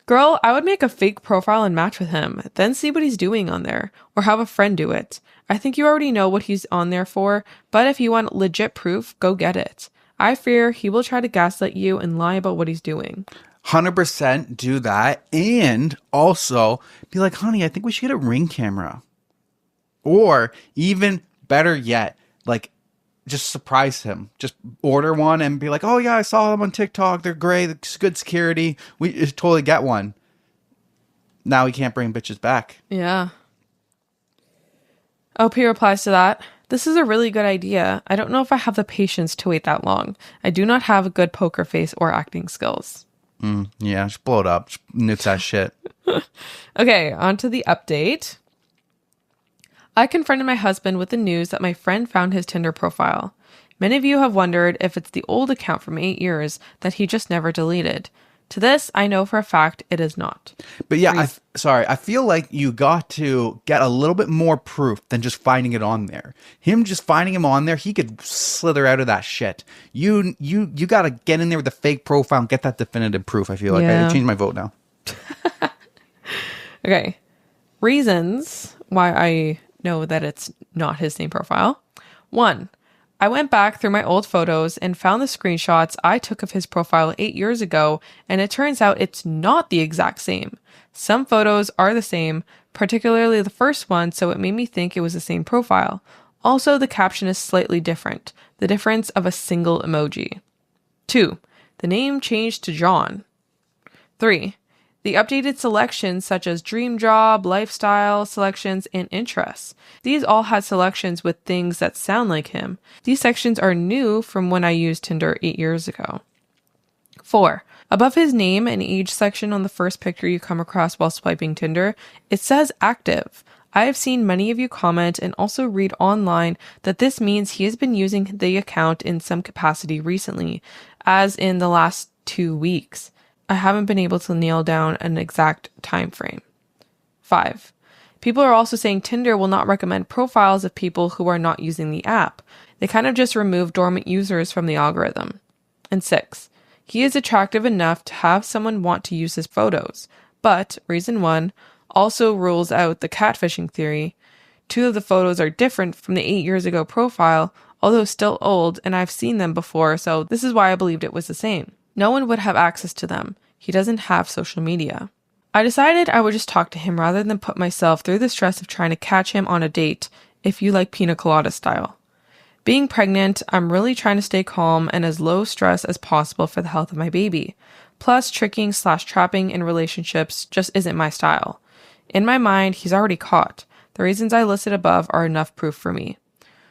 Girl, I would make a fake profile and match with him, then see what he's doing on there, or have a friend do it. I think you already know what he's on there for, but if you want legit proof, go get it. I fear he will try to gaslight you and lie about what he's doing. 100% do that. And also be like, honey, I think we should get a Ring camera. Or even better yet, like, just surprise him. Just order one and be like, oh yeah, I saw them on TikTok. They're great. It's good security. We just totally get one. Now he can't bring bitches back. Yeah. OP replies to that. This is a really good idea. I don't know if I have the patience to wait that long. I do not have a good poker face or acting skills. Yeah, just blow it up. Just nuke that shit. Okay, on to the update. I confronted my husband with the news that my friend found his Tinder profile. Many of you have wondered if it's the old account from 8 years that he just never deleted. To this, I know for a fact it is not. But yeah, I feel like you got to get a little bit more proof than just finding it on there. Him just finding him on there, he could slither out of that shit. You got to get in there with a fake profile and get that definitive proof. I feel like I changed my vote now. Okay. Reasons why I know that it's not his same profile. 1. I went back through my old photos and found the screenshots I took of his profile 8 years ago, and it turns out it's not the exact same. Some photos are the same, particularly the first one, so it made me think it was the same profile. Also, the caption is slightly different, the difference of a single emoji. 2. The name changed to John. 3. The updated selections such as dream job, lifestyle selections, and interests. These all had selections with things that sound like him. These sections are new from when I used Tinder 8 years ago. 4. Above his name and age section on the first picture you come across while swiping Tinder, it says active. I have seen many of you comment and also read online that this means he has been using the account in some capacity recently, as in the last 2 weeks. I haven't been able to nail down an exact time frame. 5. People are also saying Tinder will not recommend profiles of people who are not using the app. They kind of just remove dormant users from the algorithm. And 6. He is attractive enough to have someone want to use his photos. But, reason 1, also rules out the catfishing theory. 2 of the photos are different from the 8 years ago profile, although still old, and I've seen them before, so this is why I believed it was the same. No one would have access to them. He doesn't have social media. I decided I would just talk to him rather than put myself through the stress of trying to catch him on a date, if you like pina colada style. Being pregnant, I'm really trying to stay calm and as low stress as possible for the health of my baby. Plus, tricking/trapping in relationships just isn't my style. In my mind, he's already caught. The reasons I listed above are enough proof for me.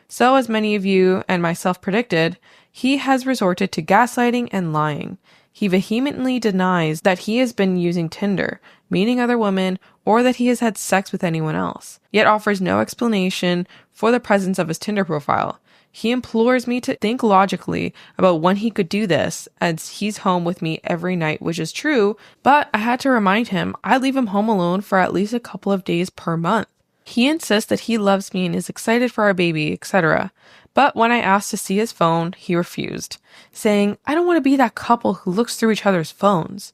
So, as many of you and myself predicted, he has resorted to gaslighting and lying. He vehemently denies that he has been using Tinder, meeting other women, or that he has had sex with anyone else, yet offers no explanation for the presence of his Tinder profile. He implores me to think logically about when he could do this, as he's home with me every night, which is true, but I had to remind him I leave him home alone for at least a couple of days per month. He insists that he loves me and is excited for our baby, etc. But when I asked to see his phone, he refused, saying, I don't want to be that couple who looks through each other's phones.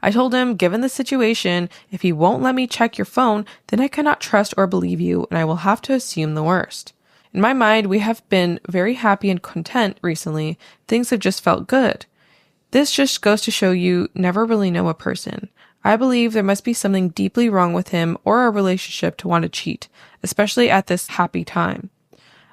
I told him, given the situation, if you won't let me check your phone, then I cannot trust or believe you, and I will have to assume the worst. In my mind, we have been very happy and content recently. Things have just felt good. This just goes to show you never really know a person. I believe there must be something deeply wrong with him or our relationship to want to cheat, especially at this happy time.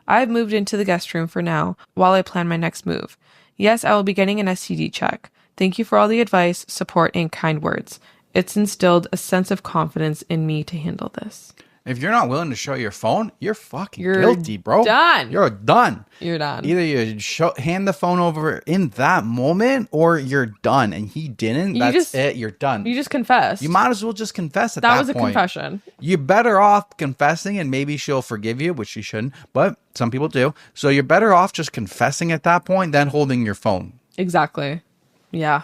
I've moved into the guest room for now, while I plan my next move. Yes, I will be getting an STD check. Thank you for all the advice, support, and kind words. It's instilled a sense of confidence in me to handle this. If you're not willing to show your phone, you're fucking You're guilty, bro. done. You're done. You're done. Either you hand the phone over in that moment, or you're done. And he didn't. That's it. You're done. You just confessed. You might as well just confess at that point. That was a confession. You're better off confessing, and maybe she'll forgive you, which she shouldn't, but some people do. So you're better off just confessing at that point than holding your phone. Exactly. Yeah.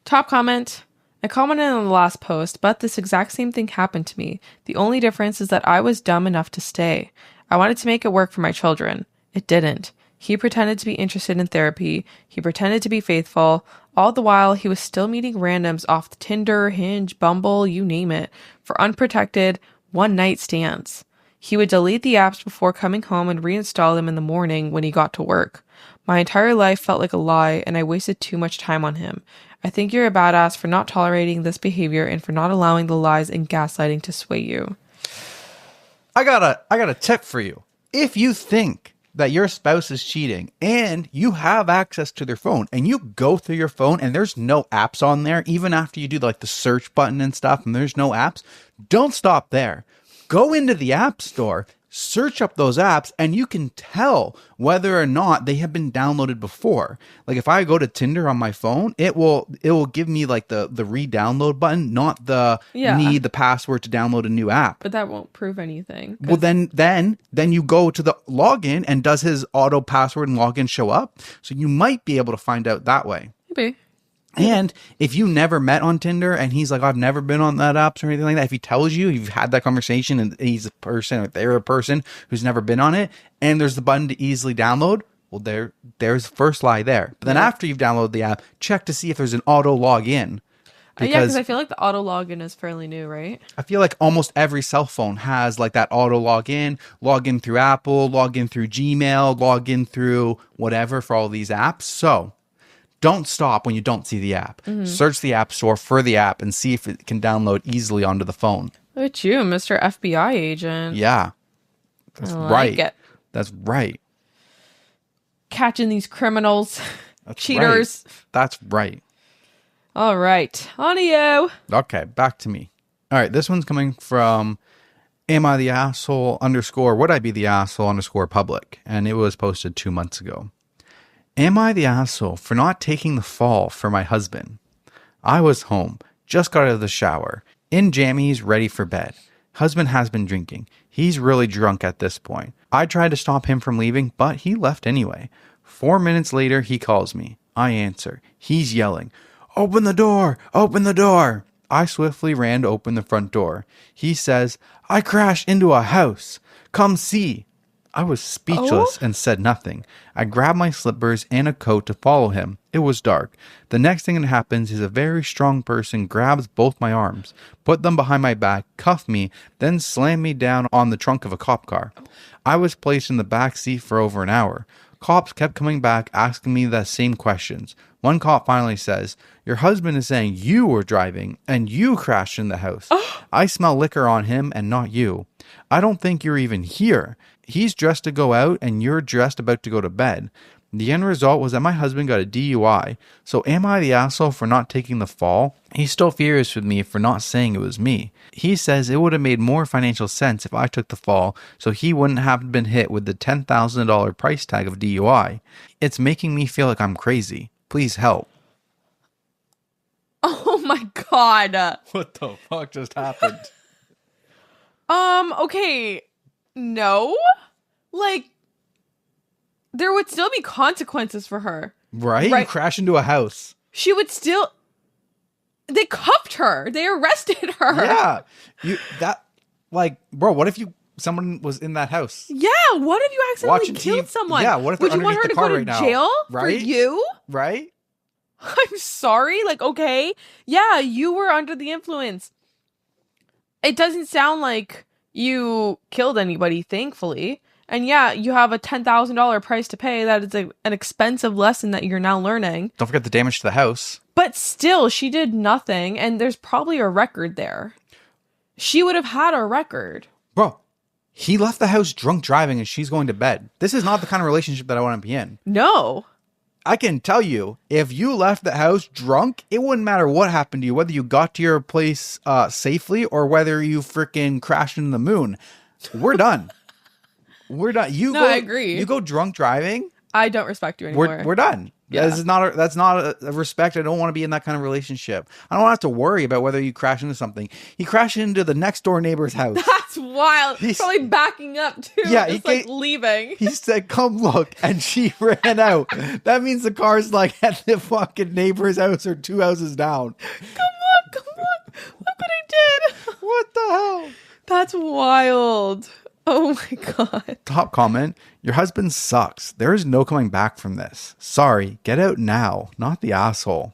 Top comment. I commented on the last post, but this exact same thing happened to me. The only difference is that I was dumb enough to stay. I wanted to make it work for my children. It didn't. He pretended to be interested in therapy. He pretended to be faithful. All the while, he was still meeting randoms off the Tinder, Hinge, Bumble, you name it, for unprotected one-night stands. He would delete the apps before coming home and reinstall them in the morning when he got to work. My entire life felt like a lie, and I wasted too much time on him. I think you're a badass for not tolerating this behavior and for not allowing the lies and gaslighting to sway you. I got a tip for you. If you think that your spouse is cheating and you have access to their phone and you go through your phone and there's no apps on there, even after you do like the search button and stuff and there's no apps, don't stop there. Go into the app store, search up those apps, and you can tell whether or not they have been downloaded before. Like if I go to Tinder on my phone, it will give me like the re-download button, not the need the password to download a new app. But that won't prove anything. Well, then you go to the login, and does his auto password and login show up? So you might be able to find out that way. Maybe. And if you never met on Tinder and he's like, I've never been on that app or anything like that, if he tells you you've had that conversation and he's a person or they're a person who's never been on it and there's the button to easily download, well, there's the first lie there. But then after you've downloaded the app, check to see if there's an auto login. Because I feel like the auto login is fairly new, right? I feel like almost every cell phone has like that auto login through Apple, login through Gmail, login through whatever for all these apps. So don't stop when you don't see the app. Mm-hmm. Search the app store for the app and see if it can download easily onto the phone. Look at you, Mr. FBI agent. Yeah. That's right. It. That's right. Catching these criminals. That's cheaters. Right. That's right. All right. On to you. Okay, back to me. All right, this one's coming from Am I the Asshole _ Would I Be the Asshole _ public? And it was posted 2 months ago. Am I the asshole for not taking the fall for my husband? I was home, just got out of the shower, in jammies, ready for bed. Husband has been drinking. He's really drunk at this point. I tried to stop him from leaving, but he left anyway. 4 minutes later, he calls me. I answer. He's yelling, "Open the door! Open the door!" I swiftly ran to open the front door. He says, "I crashed into a house. Come see." I was speechless and said nothing. I grabbed my slippers and a coat to follow him. It was dark. The next thing that happens is a very strong person grabs both my arms, put them behind my back, cuffed me, then slammed me down on the trunk of a cop car. I was placed in the back seat for over an hour. Cops kept coming back asking me the same questions. One cop finally says, "Your husband is saying you were driving and you crashed in the house. I smell liquor on him and not you. I don't think you're even here. He's dressed to go out and you're dressed about to go to bed." The end result was that my husband got a DUI. So am I the asshole for not taking the fall? He's still furious with me for not saying it was me. He says it would have made more financial sense if I took the fall so he wouldn't have been hit with the $10,000 price tag of DUI. It's making me feel like I'm crazy. Please help. Oh my God. What the fuck just happened? Okay. No. Like, there would still be consequences for her. Right? You crash into a house. She would still... They cuffed her. They arrested her. Yeah. Bro, what if someone was in that house? Yeah, what if you accidentally killed someone? Yeah, what if they're underneath the car right now? Would you want her to go to jail for you? Right? I'm sorry. Like, okay. Yeah, you were under the influence. It doesn't sound like you killed anybody, thankfully. And yeah, you have a $10,000 price to pay. That is an expensive lesson that you're now learning. Don't forget the damage to the house. But still, she did nothing, and there's probably a record there. She would have had a record. Bro, he left the house drunk driving and she's going to bed. This is not the kind of relationship that I want to be in. No. I can tell you, if you left the house drunk, it wouldn't matter what happened to you, whether you got to your place safely or whether you freaking crashed into the moon. We're done. We're done. I agree. You go drunk driving. I don't respect you anymore. We're done. Yeah. That's not a respect. I don't want to be in that kind of relationship. I don't have to worry about whether you crash into something. He crashed into the next door neighbor's house. That's wild. He's probably backing up too. Yeah, just like leaving. He said, "Come look," and she ran out. That means the car's like at the fucking neighbor's house or 2 houses down. Come look. Look what I did. What the hell? That's wild. Oh my God. Top comment. Your husband sucks. There is no coming back from this. Sorry. Get out now. Not the asshole.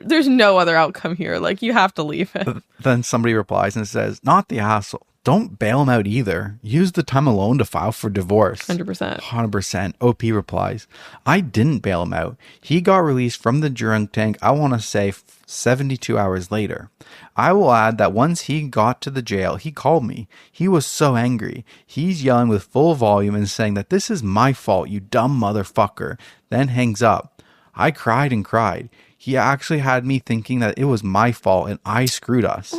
There's no other outcome here. Like, you have to leave it. Then somebody replies and says, not the asshole. Don't bail him out either. Use the time alone to file for divorce. 100%. 100%. OP replies, I didn't bail him out. He got released from the drunk tank, I want to say 72 hours later. I will add that once he got to the jail, he called me. He was so angry. He's yelling with full volume and saying that this is my fault, you dumb motherfucker. Then hangs up. I cried and cried. He actually had me thinking that it was my fault and I screwed us.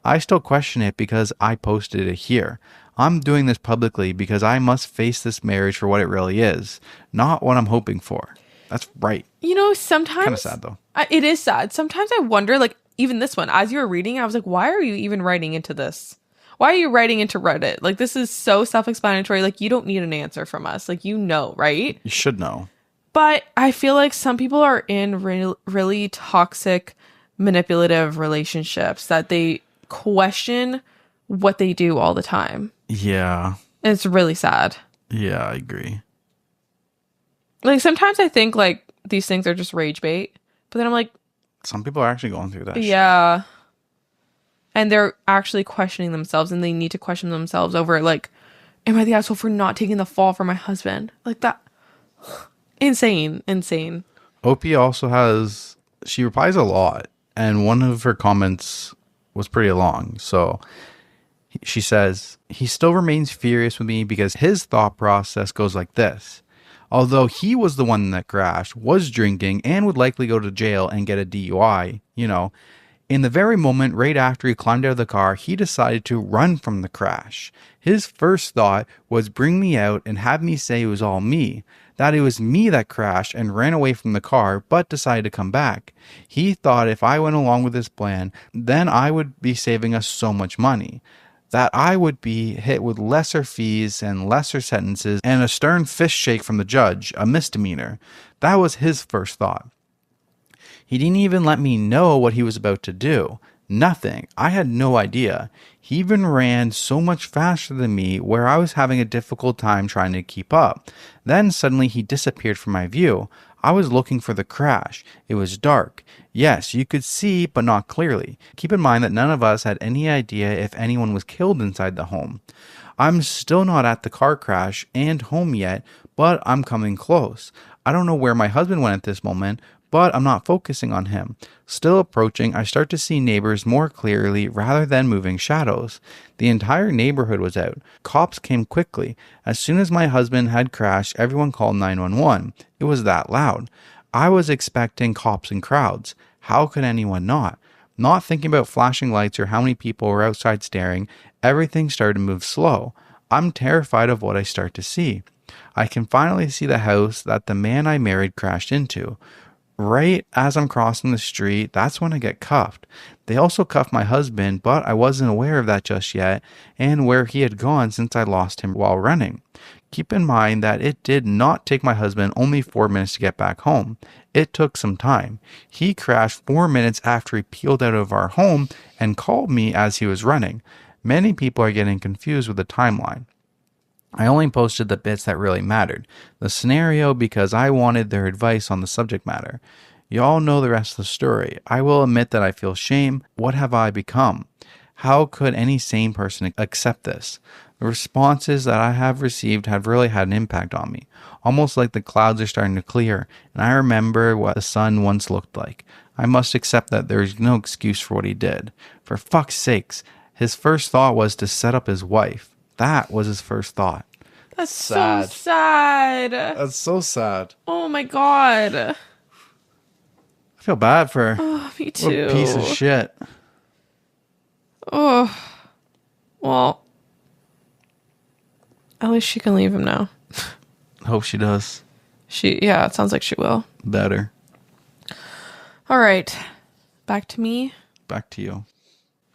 I still question it because I posted it here. I'm doing this publicly because I must face this marriage for what it really is, not what I'm hoping for. That's right. You know, sometimes... Kind of sad, though. It is sad. Sometimes I wonder, like, even this one, as you were reading, I was like, why are you even writing into this? Why are you writing into Reddit? Like, this is so self-explanatory. Like, you don't need an answer from us. Like, you know, right? You should know. But I feel like some people are in really toxic, manipulative relationships that they question what they do all the time. Yeah. And it's really sad. Yeah, I agree. Like, sometimes I think, like, these things are just rage bait. But then I'm like... Some people are actually going through that yeah. shit. And they're actually questioning themselves, and they need to question themselves over, like, am I the asshole for not taking the fall for my husband? Like, that... Insane. OP also has... She replies a lot. And one of her comments was pretty long. So she says, he still remains furious with me because his thought process goes like this. Although he was the one that crashed, was drinking, and would likely go to jail and get a DUI, you know, in the very moment right after he climbed out of the car, he decided to run from the crash. His first thought was bring me out and have me say it was all me. That it was me that crashed and ran away from the car, but decided to come back. He thought if I went along with his plan, then I would be saving us so much money. That I would be hit with lesser fees and lesser sentences and a stern fist shake from the judge, a misdemeanor. That was his first thought. He didn't even let me know what he was about to do. Nothing. I had no idea. He even ran so much faster than me where I was having a difficult time trying to keep up. Then suddenly he disappeared from my view. I was looking for the crash. It was dark. Yes, you could see, but not clearly. Keep in mind that none of us had any idea if anyone was killed inside the home. I'm still not at the car crash and home yet, but I'm coming close. I don't know where my husband went at this moment, but I'm not focusing on him. Still approaching, I start to see neighbors more clearly rather than moving shadows. The entire neighborhood was out. Cops came quickly. As soon as my husband had crashed, everyone called 911. It was that loud. I was expecting cops and crowds. How could anyone not? Not thinking about flashing lights or how many people were outside staring, everything started to move slow. I'm terrified of what I start to see. I can finally see the house that the man I married crashed into. Right as I'm crossing the street, that's when I get cuffed. They also cuffed my husband, but I wasn't aware of that just yet and where he had gone since I lost him while running. Keep in mind that it did not take my husband only 4 minutes to get back home. It took some time. He crashed 4 minutes after he peeled out of our home and called me as he was running. Many people are getting confused with the timeline. I only posted the bits that really mattered. The scenario because I wanted their advice on the subject matter. Y'all know the rest of the story. I will admit that I feel shame. What have I become? How could any sane person accept this? The responses that I have received have really had an impact on me. Almost like the clouds are starting to clear, and I remember what the sun once looked like. I must accept that there is no excuse for what he did. For fuck's sakes, his first thought was to set up his wife. That was his first thought. That's sad. So sad. That's so sad. Oh my God. I feel bad for me too. What a piece of shit. Oh. Well, at least she can leave him now. Hope she does. Yeah, it sounds like she will. Better. All right. Back to me. Back to you.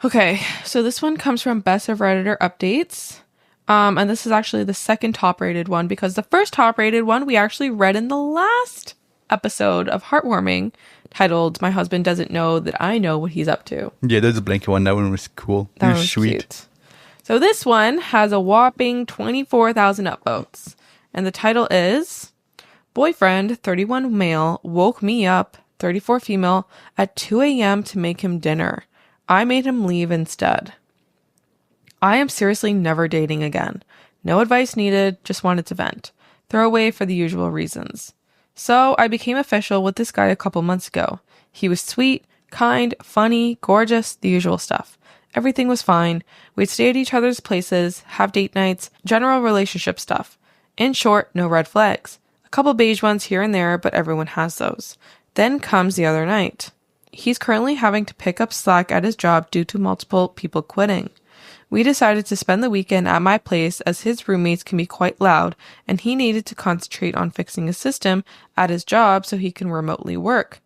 Okay, so this one comes from Best of Redditor Updates. And this is actually the second top rated one because the first top rated one we actually read in the last episode of Heartwarming, titled My Husband Doesn't Know That I Know What He's Up To. Yeah, there's a blanket one. That one was cool. That was sweet. Cute. So this one has a whopping 24,000 upvotes. And the title is Boyfriend, 31 male, woke me up, 34 female, at 2 a.m. to make him dinner. I made him leave instead. I am seriously never dating again. No advice needed, just wanted to vent. Throw away for the usual reasons. So I became official with this guy a couple months ago. He was sweet, kind, funny, gorgeous, the usual stuff. Everything was fine. We'd stay at each other's places, have date nights, general relationship stuff. In short, no red flags. A couple beige ones here and there, but everyone has those. Then comes the other night. He's currently having to pick up slack at his job due to multiple people quitting. We decided to spend the weekend at my place as his roommates can be quite loud and he needed to concentrate on fixing a system at his job so he can remotely work.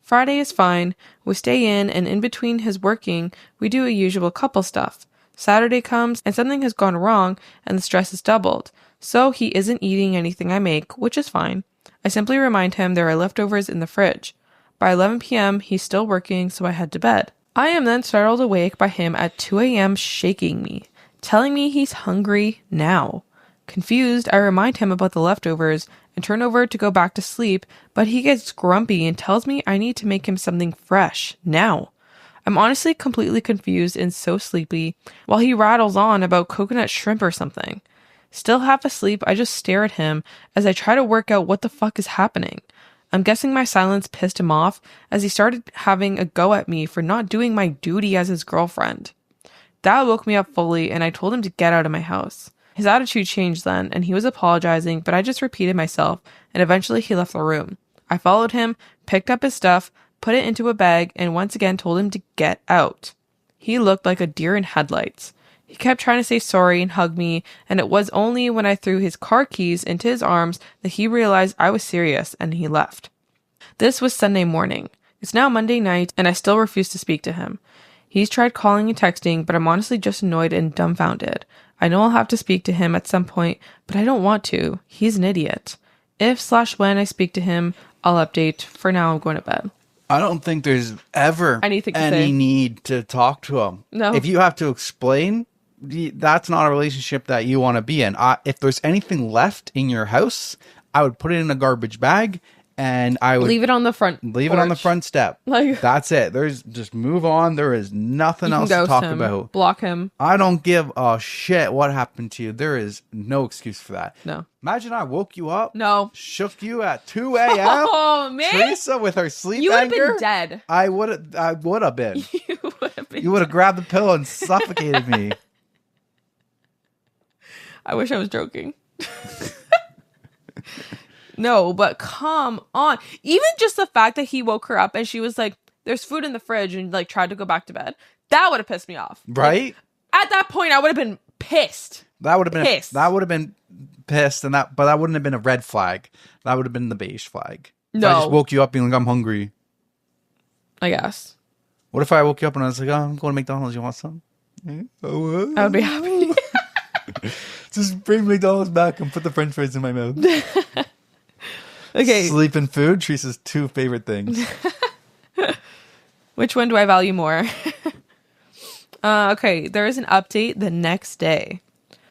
Friday is fine. We stay in and between his working, we do a usual couple stuff. Saturday comes and something has gone wrong and the stress is doubled. So he isn't eating anything I make, which is fine. I simply remind him there are leftovers in the fridge. By 11 p.m., he's still working, so I head to bed. I am then startled awake by him at 2 a.m. shaking me, telling me he's hungry now. Confused, I remind him about the leftovers and turn over to go back to sleep, but he gets grumpy and tells me I need to make him something fresh, now. I'm honestly completely confused and so sleepy, while he rattles on about coconut shrimp or something. Still half asleep, I just stare at him as I try to work out what the fuck is happening. I'm guessing my silence pissed him off as he started having a go at me for not doing my duty as his girlfriend. That woke me up fully and I told him to get out of my house. His attitude changed then and he was apologizing, but I just repeated myself and eventually he left the room. I followed him, picked up his stuff, put it into a bag and once again told him to get out. He looked like a deer in headlights. He kept trying to say sorry and hug me, and it was only when I threw his car keys into his arms that he realized I was serious and he left. This was Sunday morning. It's now Monday night, and I still refuse to speak to him. He's tried calling and texting, but I'm honestly just annoyed and dumbfounded. I know I'll have to speak to him at some point, but I don't want to. He's an idiot. If/when I speak to him, I'll update. For now, I'm going to bed. I don't think there's ever any need to talk to him. No. If you have to explain, that's not a relationship that you want to be in. If there's anything left in your house, I would put it in a garbage bag and I would leave it on the front. Leave it on the front step. That's it. There's just move on. There is nothing else to talk about. Block him. I don't give a shit what happened to you. There is no excuse for that. No. Imagine I woke you up. No. Shook you at 2 a.m. Oh, man. Teresa with her sleep You would have anger. been dead. I would have been. You would have been. You would have grabbed the pillow and suffocated me. I wish I was joking. No, but come on. Even just the fact that he woke her up and she was like, there's food in the fridge and like tried to go back to bed. That would have pissed me off. Right? Like, at that point, I would have been pissed. That would have been pissed. That would have been pissed, but that wouldn't have been a red flag. That would have been the beige flag. No. If I just woke you up being like, I'm hungry. I guess. What if I woke you up and I was like, oh, I'm going to McDonald's. You want some? I would be happy. Just bring McDonald's back and put the french fries in my mouth. Okay. Sleep and food, Teresa's two favorite things. Which one do I value more? Okay, there is an update the next day.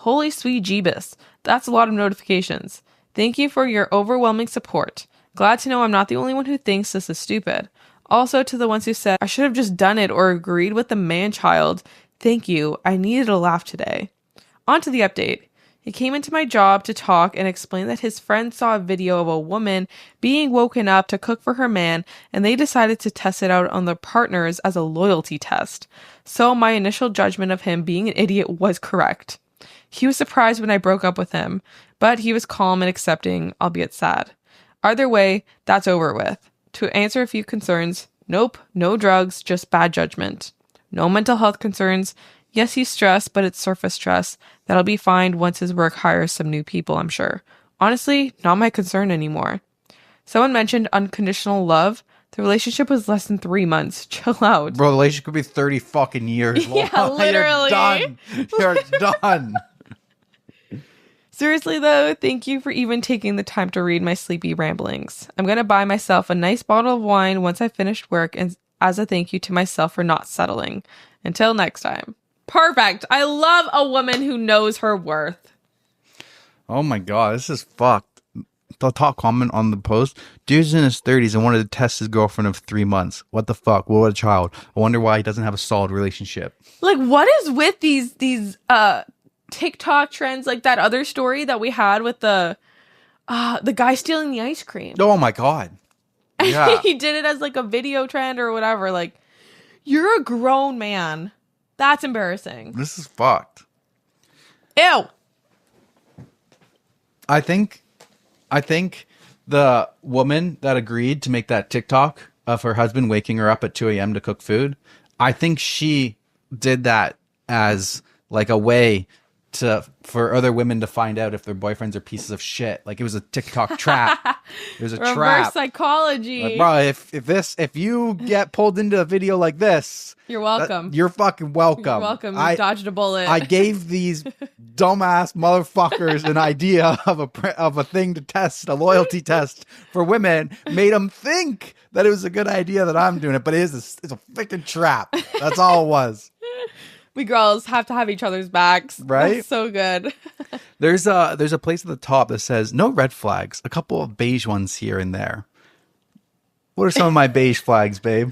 Holy sweet Jeebus. That's a lot of notifications. Thank you for your overwhelming support. Glad to know I'm not the only one who thinks this is stupid. Also to the ones who said I should have just done it or agreed with the man-child. Thank you. I needed a laugh today. On to the update. He came into my job to talk and explain that his friend saw a video of a woman being woken up to cook for her man and they decided to test it out on their partners as a loyalty test. So my initial judgment of him being an idiot was correct. He was surprised when I broke up with him, but he was calm and accepting, albeit sad. Either way, that's over with. To answer a few concerns, nope, no drugs, just bad judgment. No mental health concerns. Yes, he's stressed, but it's surface stress. That'll be fine once his work hires some new people, I'm sure. Honestly, not my concern anymore. Someone mentioned unconditional love. The relationship was less than 3 months. Chill out. Bro, the relationship could be 30 fucking years long. Yeah, literally. You're done. You're done. Seriously, though, thank you for even taking the time to read my sleepy ramblings. I'm going to buy myself a nice bottle of wine once I finished work and as a thank you to myself for not settling. Until next time. Perfect. I love a woman who knows her worth. Oh my god, this is fucked. The top comment on the post: dude's in his 30s and wanted to test his girlfriend of 3 months. What the fuck? What a child. I wonder why he doesn't have a solid relationship. Like, what is with these TikTok trends, like that other story that we had with the guy stealing the ice cream? Oh my god. Yeah. He did it as like a video trend or whatever. Like, you're a grown man. That's embarrassing. This is fucked. Ew. I think the woman that agreed to make that TikTok of her husband waking her up at 2 a.m. to cook food, I think she did that as like a way for other women to find out if their boyfriends are pieces of shit. Like, it was a TikTok trap. It was a Reverse trap. psychology. Like, bro, if you get pulled into a video like this, you're welcome. You're fucking welcome. You're welcome. You dodged a bullet. I gave these dumbass motherfuckers an idea of a thing to test, a loyalty test for women, made them think that it was a good idea that I'm doing it, but it's a freaking trap. That's all it was. We girls have to have each other's backs. Right? That's so good. There's a place at the top that says no red flags, a couple of beige ones here and there. What are some of my beige flags, babe?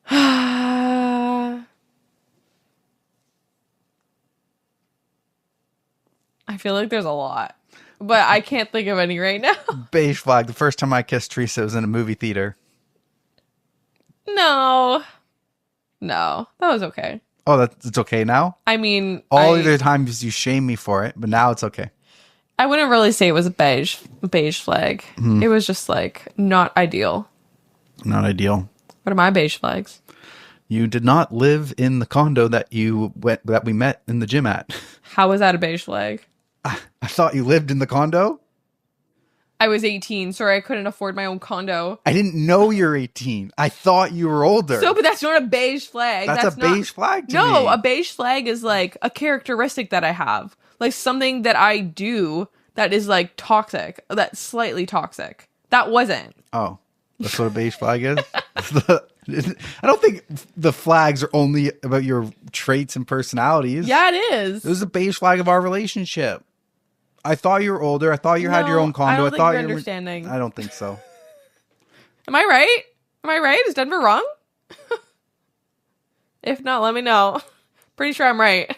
I feel like there's a lot, but I can't think of any right now. Beige flag. The first time I kissed Teresa was in a movie theater. No, that was okay. Oh, it's okay now? I mean, all the times you shame me for it, but now it's okay. I wouldn't really say it was a beige flag. It was just like not ideal. Not ideal. What are my beige flags? You did not live in the condo that we met in the gym at. How was that a beige flag? I thought you lived in the condo. I was 18. Sorry, I couldn't afford my own condo. I didn't know you're 18. I thought you were older. So, but that's not a beige flag. That's a beige flag to me. No, a beige flag is like a characteristic that I have. Like something that I do that is like toxic. That's slightly toxic. That wasn't. Oh, that's what a beige flag is? I don't think the flags are only about your traits and personalities. Yeah, it is. It was a beige flag of our relationship. I thought you were older. I thought you had your own condo. I don't think you're understanding. I don't think so. Am I right? Am I right? Is Denver wrong? If not, let me know. Pretty sure I'm right.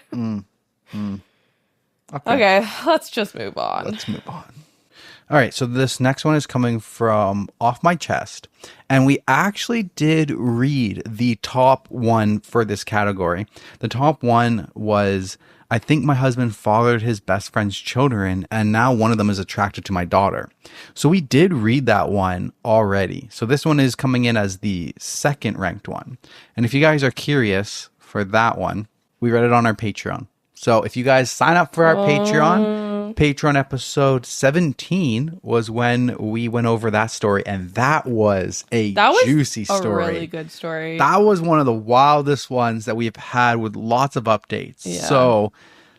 Okay, let's just move on. Let's move on. All right, so this next one is coming from Offmychest, and we actually did read the top one for this category. The top one was, I think my husband fathered his best friend's children, and now one of them is attracted to my daughter. So we did read that one already. So this one is coming in as the second ranked one. And if you guys are curious for that one, we read it on our Patreon. So if you guys sign up for our Patreon episode 17 was when we went over that story, and that was a juicy story. A really good story. That was one of the wildest ones that we've had with lots of updates. Yeah. So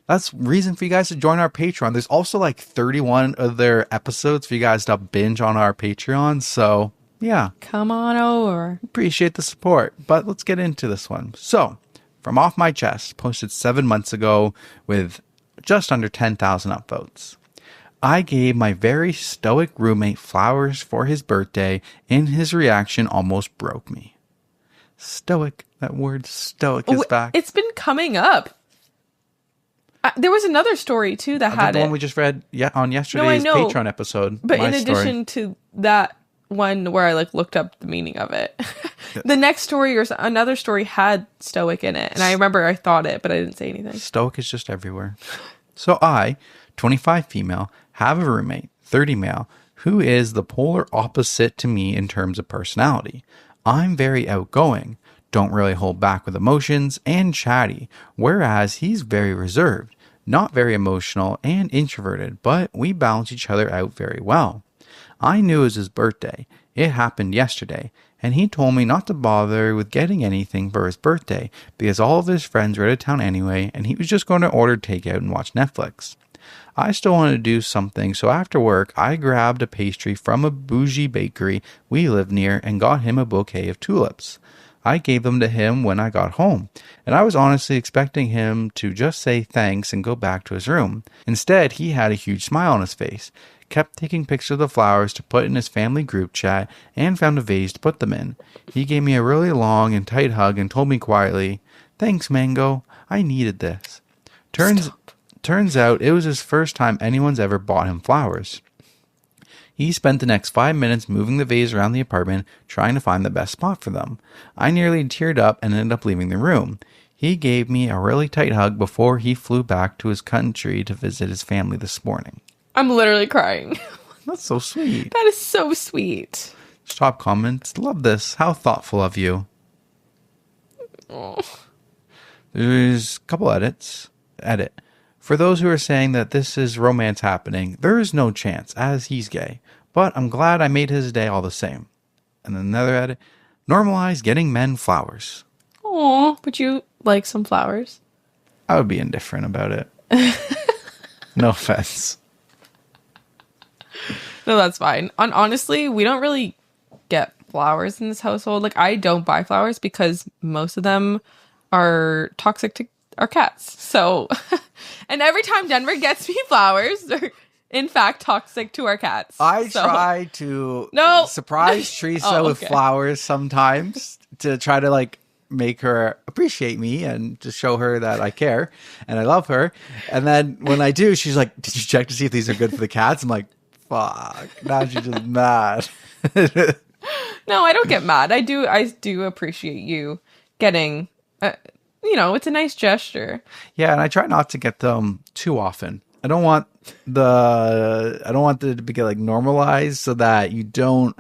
that's reason for you guys to join our Patreon. There's also like 31 other episodes for you guys to binge on our Patreon. So yeah. Come on over. Appreciate the support. But let's get into this one. So from Offmychest, posted 7 months ago with just under 10,000 upvotes. I gave my very stoic roommate flowers for his birthday, and his reaction almost broke me. Stoic. That word stoic is back. It's been coming up. There was another story, too, that had the one we just read on yesterday's Patreon episode. But in addition to that one where I looked up the meaning of it, the next story or another story had stoic in it. And I remember I thought it, but I didn't say anything. Stoic is just everywhere. So I, 25 female, Have a roommate, 30 male, who is the polar opposite to me in terms of personality. I'm very outgoing, don't really hold back with emotions, and chatty, whereas he's very reserved, not very emotional, and introverted, but we balance each other out very well. I knew it was his birthday. It happened yesterday, and he told me not to bother with getting anything for his birthday because all of his friends were out of town anyway, and he was just going to order takeout and watch Netflix. I still wanted to do something, so after work, I grabbed a pastry from a bougie bakery we live near and got him a bouquet of tulips. I gave them to him when I got home, and I was honestly expecting him to just say thanks and go back to his room. Instead, he had a huge smile on his face, kept taking pictures of the flowers to put in his family group chat, and found a vase to put them in. He gave me a really long and tight hug and told me quietly, "Thanks, Mango. I needed this." Turns out it was his first time anyone's ever bought him flowers. He spent the next 5 minutes moving the vase around the apartment, trying to find the best spot for them. I nearly teared up and ended up leaving the room. He gave me a really tight hug before he flew back to his country to visit his family this morning. I'm literally crying. That's so sweet. That is so sweet. Top comments. Love this. How thoughtful of you. Oh. There's a couple edits. Edit. For those who are saying that this is romance happening, there is no chance, as he's gay. But I'm glad I made his day all the same. And then another edit. Normalize getting men flowers. Aw, would you like some flowers? I would be indifferent about it. No offense. No, that's fine. Honestly, we don't really get flowers in this household. Like, I don't buy flowers because most of them are toxic to our cats. So, and every time Denver gets me flowers, they're in fact toxic to our cats. I try to surprise Teresa with flowers sometimes to try to like make her appreciate me and to show her that I care and I love her. And then when I do, she's like, "Did you check to see if these are good for the cats?" I'm like, fuck, now she's just mad. No, I don't get mad. I do appreciate you getting, it's a nice gesture. Yeah, and I try not to get them too often. I don't want it to get like normalized so that you don't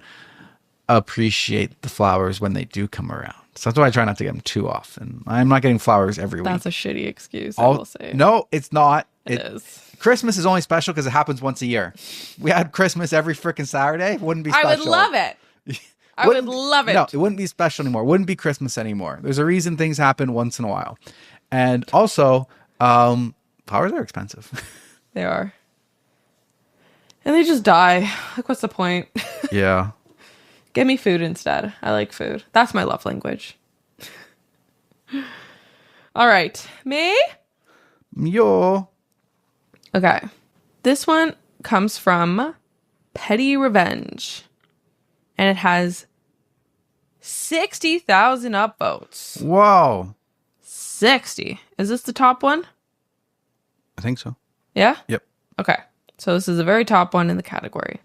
appreciate the flowers when they do come around. So that's why I try not to get them too often. I'm not getting flowers every week. That's a shitty excuse, I will say. No, it's not. It is. Christmas is only special because it happens once a year. We had Christmas every freaking Saturday. It wouldn't be special. I would love it. I would love it. No, it wouldn't be special anymore. It wouldn't be Christmas anymore. There's a reason things happen once in a while. And also, flowers are expensive. They are. And they just die. Like, what's the point? Yeah. Give me food instead. I like food. That's my love language. All right. Me? Yo. Okay. This one comes from Pettyrevenge. And it has 60,000 upvotes. Whoa. 60. Is this the top one? I think so. Yeah? Yep. Okay. So this is the very top one in the category.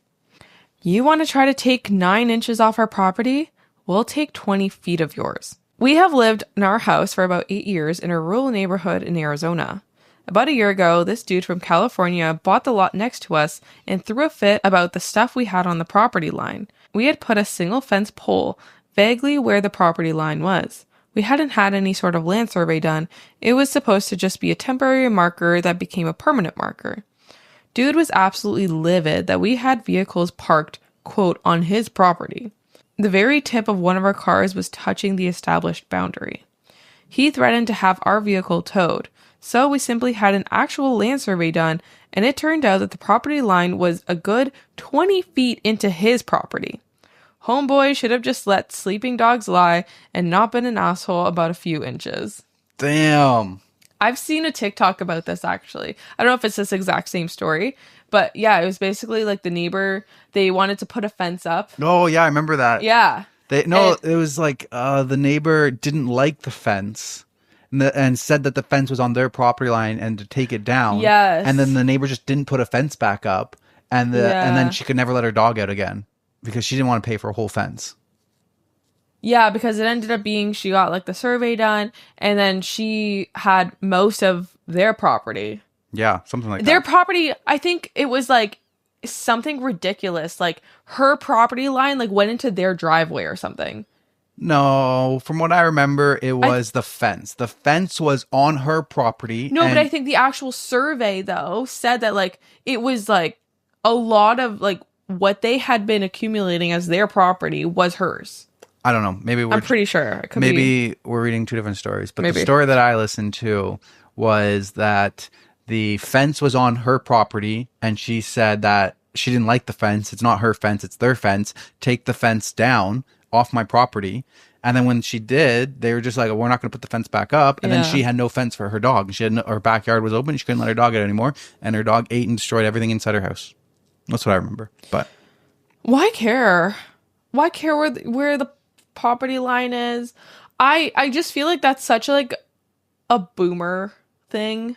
You want to try to take 9 inches off our property? We'll take 20 feet of yours. We have lived in our house for about 8 years in a rural neighborhood in Arizona. About a year ago, this dude from California bought the lot next to us and threw a fit about the stuff we had on the property line. We had put a single fence pole vaguely where the property line was. We hadn't had any sort of land survey done. It was supposed to just be a temporary marker that became a permanent marker. Dude was absolutely livid that we had vehicles parked, quote, on his property. The very tip of one of our cars was touching the established boundary. He threatened to have our vehicle towed, so we simply had an actual land survey done, and it turned out that the property line was a good 20 feet into his property. Homeboy should have just let sleeping dogs lie and not been an asshole about a few inches. Damn. I've seen a TikTok about this, actually. I don't know if it's this exact same story, but yeah, it was basically like the neighbor, they wanted to put a fence up. Oh, yeah, I remember that. Yeah. It was like the neighbor didn't like the fence and said that the fence was on their property line and to take it down. Yes. And then the neighbor just didn't put a fence back up and then she could never let her dog out again because she didn't want to pay for a whole fence. Yeah, because it ended up being she got like the survey done and then she had most of their property. Yeah, something like that. Their property, I think it was like something ridiculous. Like her property line like went into their driveway or something. No, from what I remember, it was the fence. The fence was on her property. No, but I think the actual survey, though, said that, like, it was, like, a lot of, like, what they had been accumulating as their property was hers. I don't know. Maybe I'm pretty sure. Maybe we're reading two different stories. But the story that I listened to was that the fence was on her property, and she said that she didn't like the fence. It's not her fence. It's their fence. Take the fence down off my property. And then when she did, they were just like, we're not going to put the fence back up. And then she had no fence for her dog. She had her backyard was open. She couldn't let her dog out anymore. And her dog ate and destroyed everything inside her house. That's what I remember. But why care? Why care where the property line is? I just feel like that's such like a boomer thing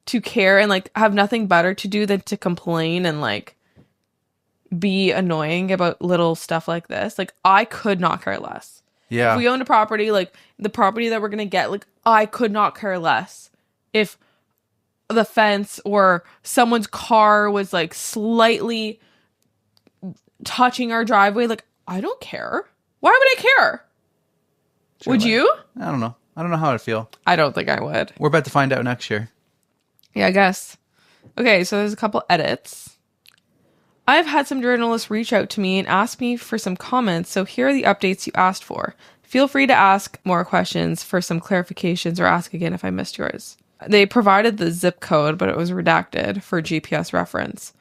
to care and like have nothing better to do than to complain and like be annoying about little stuff like this. Like, I could not care less. Yeah. If we owned a property, like the property that we're gonna get, like I could not care less if the fence or someone's car was like slightly touching our driveway. Like, I don't care. Why would I care? Sure, would you? I don't know. I don't know how I'd feel. I don't think I would. We're about to find out next year. Yeah, I guess. Okay, so there's a couple edits. I've had some journalists reach out to me and ask me for some comments, so here are the updates you asked for. Feel free to ask more questions for some clarifications or ask again if I missed yours. They provided the zip code, but it was redacted for GPS reference.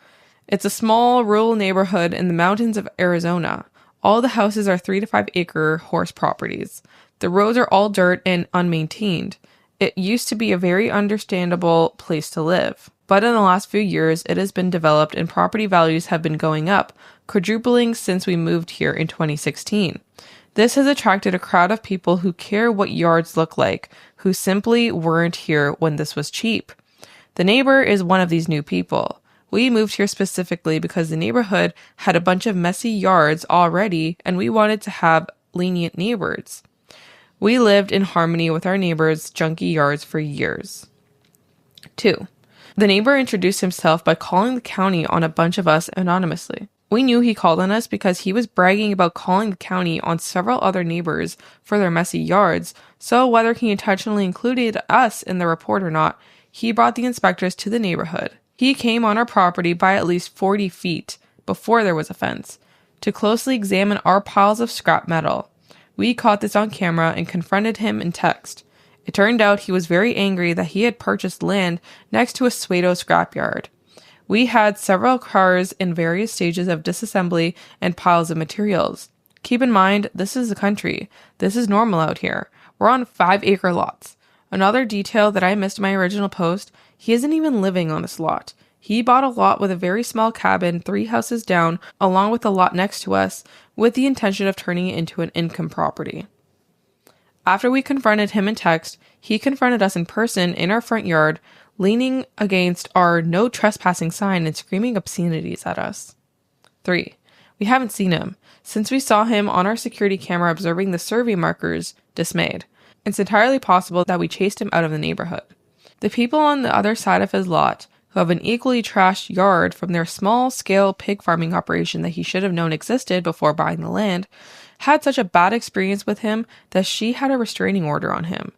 It's a small rural neighborhood in the mountains of Arizona. All the houses are 3 to 5 acre horse properties. The roads are all dirt and unmaintained. It used to be a very understandable place to live. But in the last few years, it has been developed and property values have been going up, quadrupling since we moved here in 2016. This has attracted a crowd of people who care what yards look like, who simply weren't here when this was cheap. The neighbor is one of these new people. We moved here specifically because the neighborhood had a bunch of messy yards already, and we wanted to have lenient neighbors. We lived in harmony with our neighbors' junky yards for years. 2. The neighbor introduced himself by calling the county on a bunch of us anonymously. We knew he called on us because he was bragging about calling the county on several other neighbors for their messy yards, so whether he intentionally included us in the report or not, he brought the inspectors to the neighborhood. He came on our property by at least 40 feet before there was a fence to closely examine our piles of scrap metal. We caught this on camera and confronted him in text. It turned out he was very angry that he had purchased land next to a Suedo scrapyard. We had several cars in various stages of disassembly and piles of materials. Keep in mind, this is the country. This is normal out here. We're on 5-acre lots. Another detail that I missed in my original post, he isn't even living on this lot. He bought a lot with a very small cabin 3 houses down, along with the lot next to us, with the intention of turning it into an income property. After we confronted him in text, he confronted us in person in our front yard, leaning against our no trespassing sign and screaming obscenities at us. 3. We haven't seen him. Since we saw him on our security camera observing the survey markers, dismayed. It's entirely possible that we chased him out of the neighborhood. The people on the other side of his lot, who have an equally trashed yard from their small-scale pig farming operation that he should have known existed before buying the land, had such a bad experience with him that she had a restraining order on him.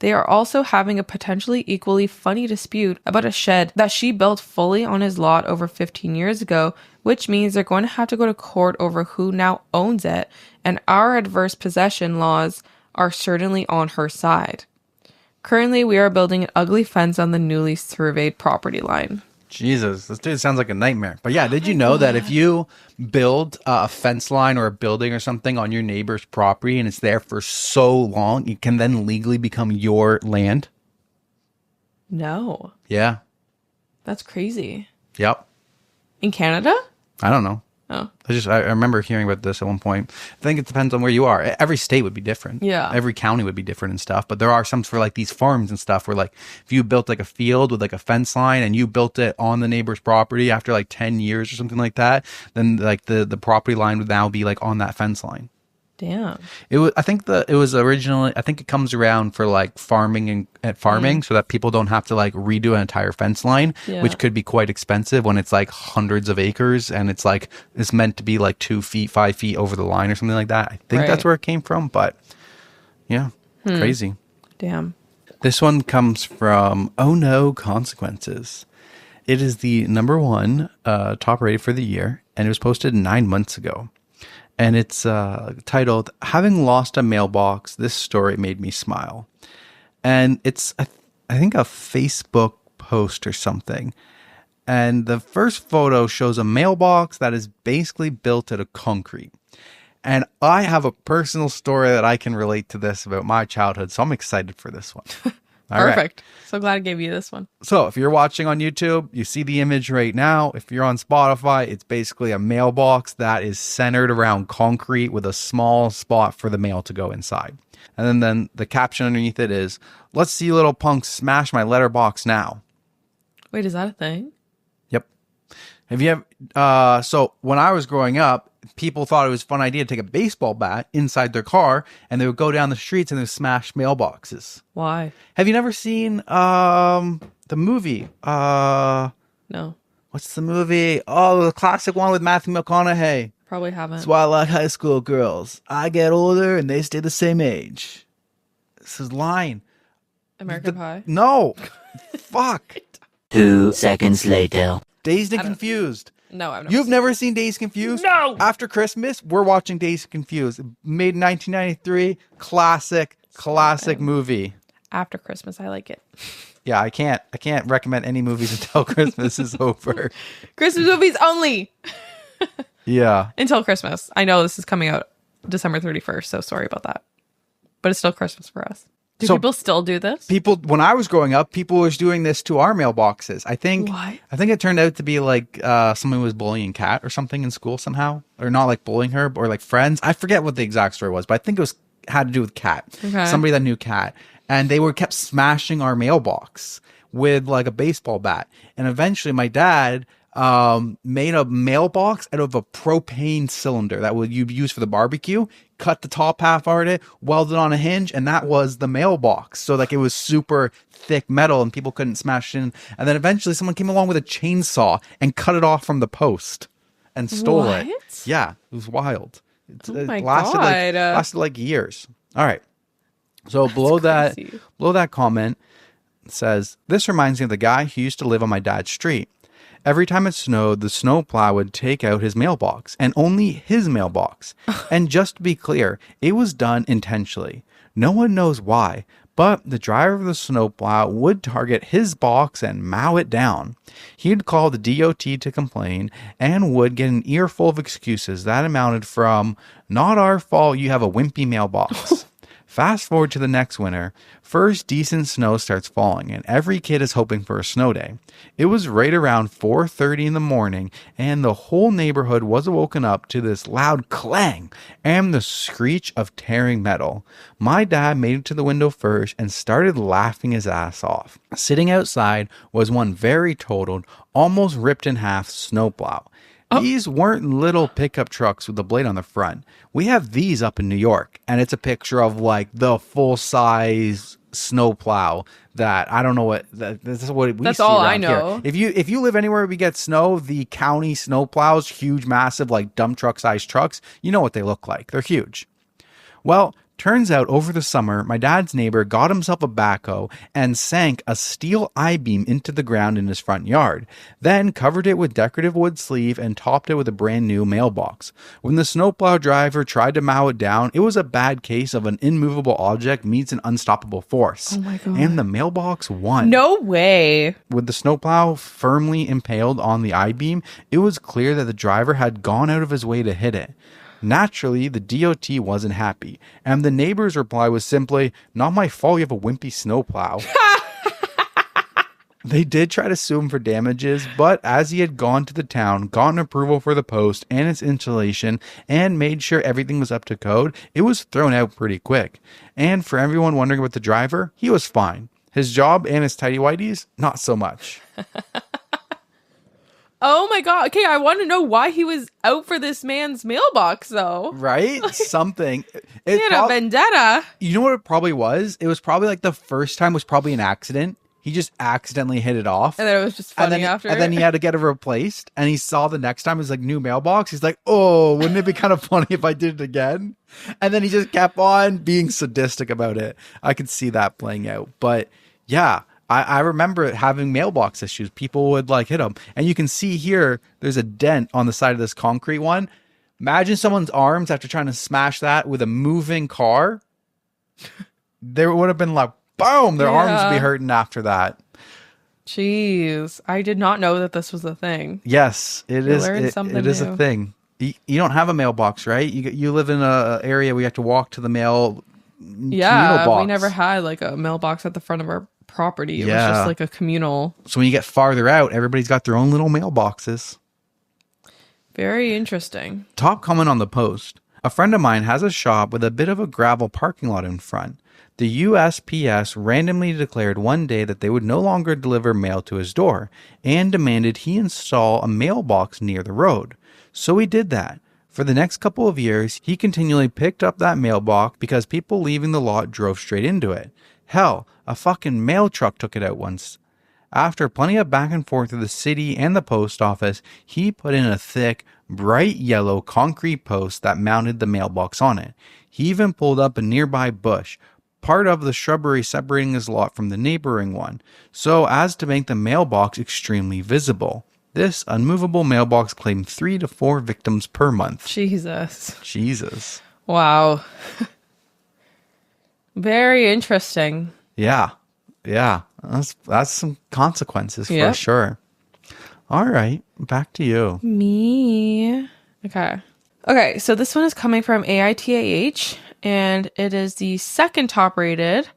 They are also having a potentially equally funny dispute about a shed that she built fully on his lot over 15 years ago, which means they're going to have to go to court over who now owns it, and our adverse possession laws are certainly on her side. Currently, we are building an ugly fence on the newly surveyed property line. Jesus, this dude sounds like a nightmare. But yeah, did you know that if you build a fence line or a building or something on your neighbor's property and it's there for so long, it can then legally become your land? No. Yeah. That's crazy. Yep. In Canada? I don't know. Oh. I remember hearing about this at one point. I think it depends on where you are. Every state would be different. Yeah. Every county would be different and stuff. But there are some for like these farms and stuff where like if you built like a field with like a fence line and you built it on the neighbor's property after like 10 years or something like that, then like the property line would now be like on that fence line. Damn. It was originally, I think it comes around for like farming so that people don't have to like redo an entire fence line, which could be quite expensive when it's like hundreds of acres and it's meant to be like 2 feet, 5 feet over the line or something like that. I think that's where it came from, but yeah, crazy. Damn. This one comes from Oh No Consequences. It is the number one top rated for the year, and it was posted 9 months ago. And it's titled, Having Lost a Mailbox, This Story Made Me Smile. And it's, I think, a Facebook post or something. And the first photo shows a mailbox that is basically built out of concrete. And I have a personal story that I can relate to this about my childhood, so I'm excited for this one. Perfect. Right. So glad I gave you this one. So if you're watching on YouTube, you see the image right now. If you're on Spotify, it's basically a mailbox that is centered around concrete with a small spot for the mail to go inside. And then the caption underneath it is, "Let's see little punks smash my letterbox now." Wait, is that a thing? Yep. Have you ever, so when I was growing up, people thought it was a fun idea to take a baseball bat inside their car and they would go down the streets and they would smash mailboxes. Why? Have you never seen the movie? No. What's the movie? Oh, the classic one with Matthew McConaughey. Probably haven't. That's why I like high school girls. I get older and they stay the same age. This is line. American Pie? No. Fuck. 2 seconds later. Dazed and Confused. No, I've never You've never seen Dazed and Confused? No! After Christmas, we're watching Dazed and Confused. Made in 1993. Classic movie. After Christmas, I like it. Yeah, I can't recommend any movies until Christmas is over. Christmas movies only. Yeah. Until Christmas. I know this is coming out December 31st, so sorry about that. But it's still Christmas for us. Do people still do this? When I was growing up, people was doing this to our mailboxes. I think it turned out to be like someone was bullying Kat or something in school somehow, or not like bullying her, or like friends. I forget what the exact story was, but I think it had to do with Kat. Okay. Somebody that knew Kat, and they kept smashing our mailbox with like a baseball bat. And eventually, my dad made a mailbox out of a propane cylinder that you'd use for the barbecue, cut the top half out of it, welded on a hinge, and that was the mailbox. So like it was super thick metal and people couldn't smash it in. And then eventually someone came along with a chainsaw and cut it off from the post and stole it. Yeah, it was wild. Oh my God. Lasted like years. All right. So below that comment says, "This reminds me of the guy who used to live on my dad's street. Every time it snowed, the snowplow would take out his mailbox, and only his mailbox. And just to be clear, it was done intentionally. No one knows why, but the driver of the snowplow would target his box and mow it down. He'd call the DOT to complain and would get an earful of excuses that amounted from, 'Not our fault you have a wimpy mailbox.' Fast forward to the next winter. First decent snow starts falling, and every kid is hoping for a snow day. It was right around 4:30 in the morning, and the whole neighborhood was woken up to this loud clang and the screech of tearing metal. My dad made it to the window first and started laughing his ass off. Sitting outside was one very totaled, almost ripped in half snowplow. These weren't little pickup trucks with the blade on the front. We have these up in New York, and it's a picture of like the full-size snowplow that I don't know what this is what we That's see all around I know. Here. If you live anywhere we get snow, the county snowplows, huge, massive, like dump truck sized trucks, you know what they look like. They're huge. Well, turns out over the summer, my dad's neighbor got himself a backhoe and sank a steel I-beam into the ground in his front yard, then covered it with decorative wood sleeve and topped it with a brand new mailbox. When the snowplow driver tried to mow it down, it was a bad case of an immovable object meets an unstoppable force. Oh my God. And the mailbox won. No way. With the snowplow firmly impaled on the I-beam, it was clear that the driver had gone out of his way to hit it. Naturally, the DOT wasn't happy, and the neighbor's reply was simply, "Not my fault you have a wimpy snowplow." They did try to sue him for damages, but as he had gone to the town, gotten approval for the post and its installation, and made sure everything was up to code, it was thrown out pretty quick. And for everyone wondering about the driver, he was fine. His job and his tidy-whities, not so much. Oh my God. Okay, I want to know why he was out for this man's mailbox, though. Right? Something. He had a vendetta. You know what it probably was? It was probably like the first time was probably an accident. He just accidentally hit it off. And then it was just funny after. And then he had to get it replaced. And he saw the next time it was like new mailbox. He's like, oh, wouldn't it be kind of funny if I did it again? And then he just kept on being sadistic about it. I could see that playing out. But yeah, I remember having mailbox issues. People would like hit them. And you can see here, there's a dent on the side of this concrete one. Imagine someone's arms after trying to smash that with a moving car. There would have been like, boom, their arms would be hurting after that. Jeez, I did not know that this was a thing. Yes, it is. It is a thing. You don't have a mailbox, right? You live in a area where you have to walk to the mail. Yeah, we never had like a mailbox at the front of our property. It was just like a communal. So when you get farther out, everybody's got their own little mailboxes. Very interesting. Top comment on the post. A friend of mine has a shop with a bit of a gravel parking lot in front. The USPS randomly declared one day that they would no longer deliver mail to his door and demanded he install a mailbox near the road. So he did that. For the next couple of years, he continually picked up that mailbox because people leaving the lot drove straight into it. Hell, a fucking mail truck took it out once. After plenty of back and forth with the city and the post office, he put in a thick, bright yellow concrete post that mounted the mailbox on it. He even pulled up a nearby bush, part of the shrubbery separating his lot from the neighboring one, so as to make the mailbox extremely visible. This unmovable mailbox claimed 3 to 4 victims per month. Jesus. Wow. Very interesting. Yeah. That's some consequences for sure. All right, back to you. Me. Okay, so this one is coming from AITAH, and it is the second top rated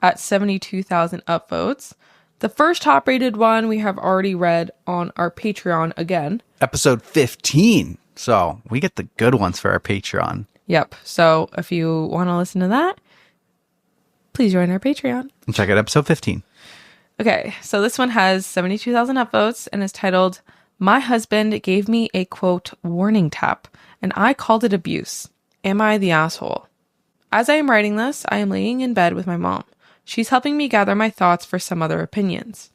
at 72,000 upvotes. The first top rated one we have already read on our Patreon again. Episode 15. So we get the good ones for our Patreon. Yep. So if you want to listen to that, please join our Patreon. And check out episode 15. Okay, so this one has 72,000 upvotes and is titled, My Husband Gave Me a, quote, warning tap, and I called it abuse. Am I the asshole? As I am writing this, I am laying in bed with my mom. She's helping me gather my thoughts for some other opinions.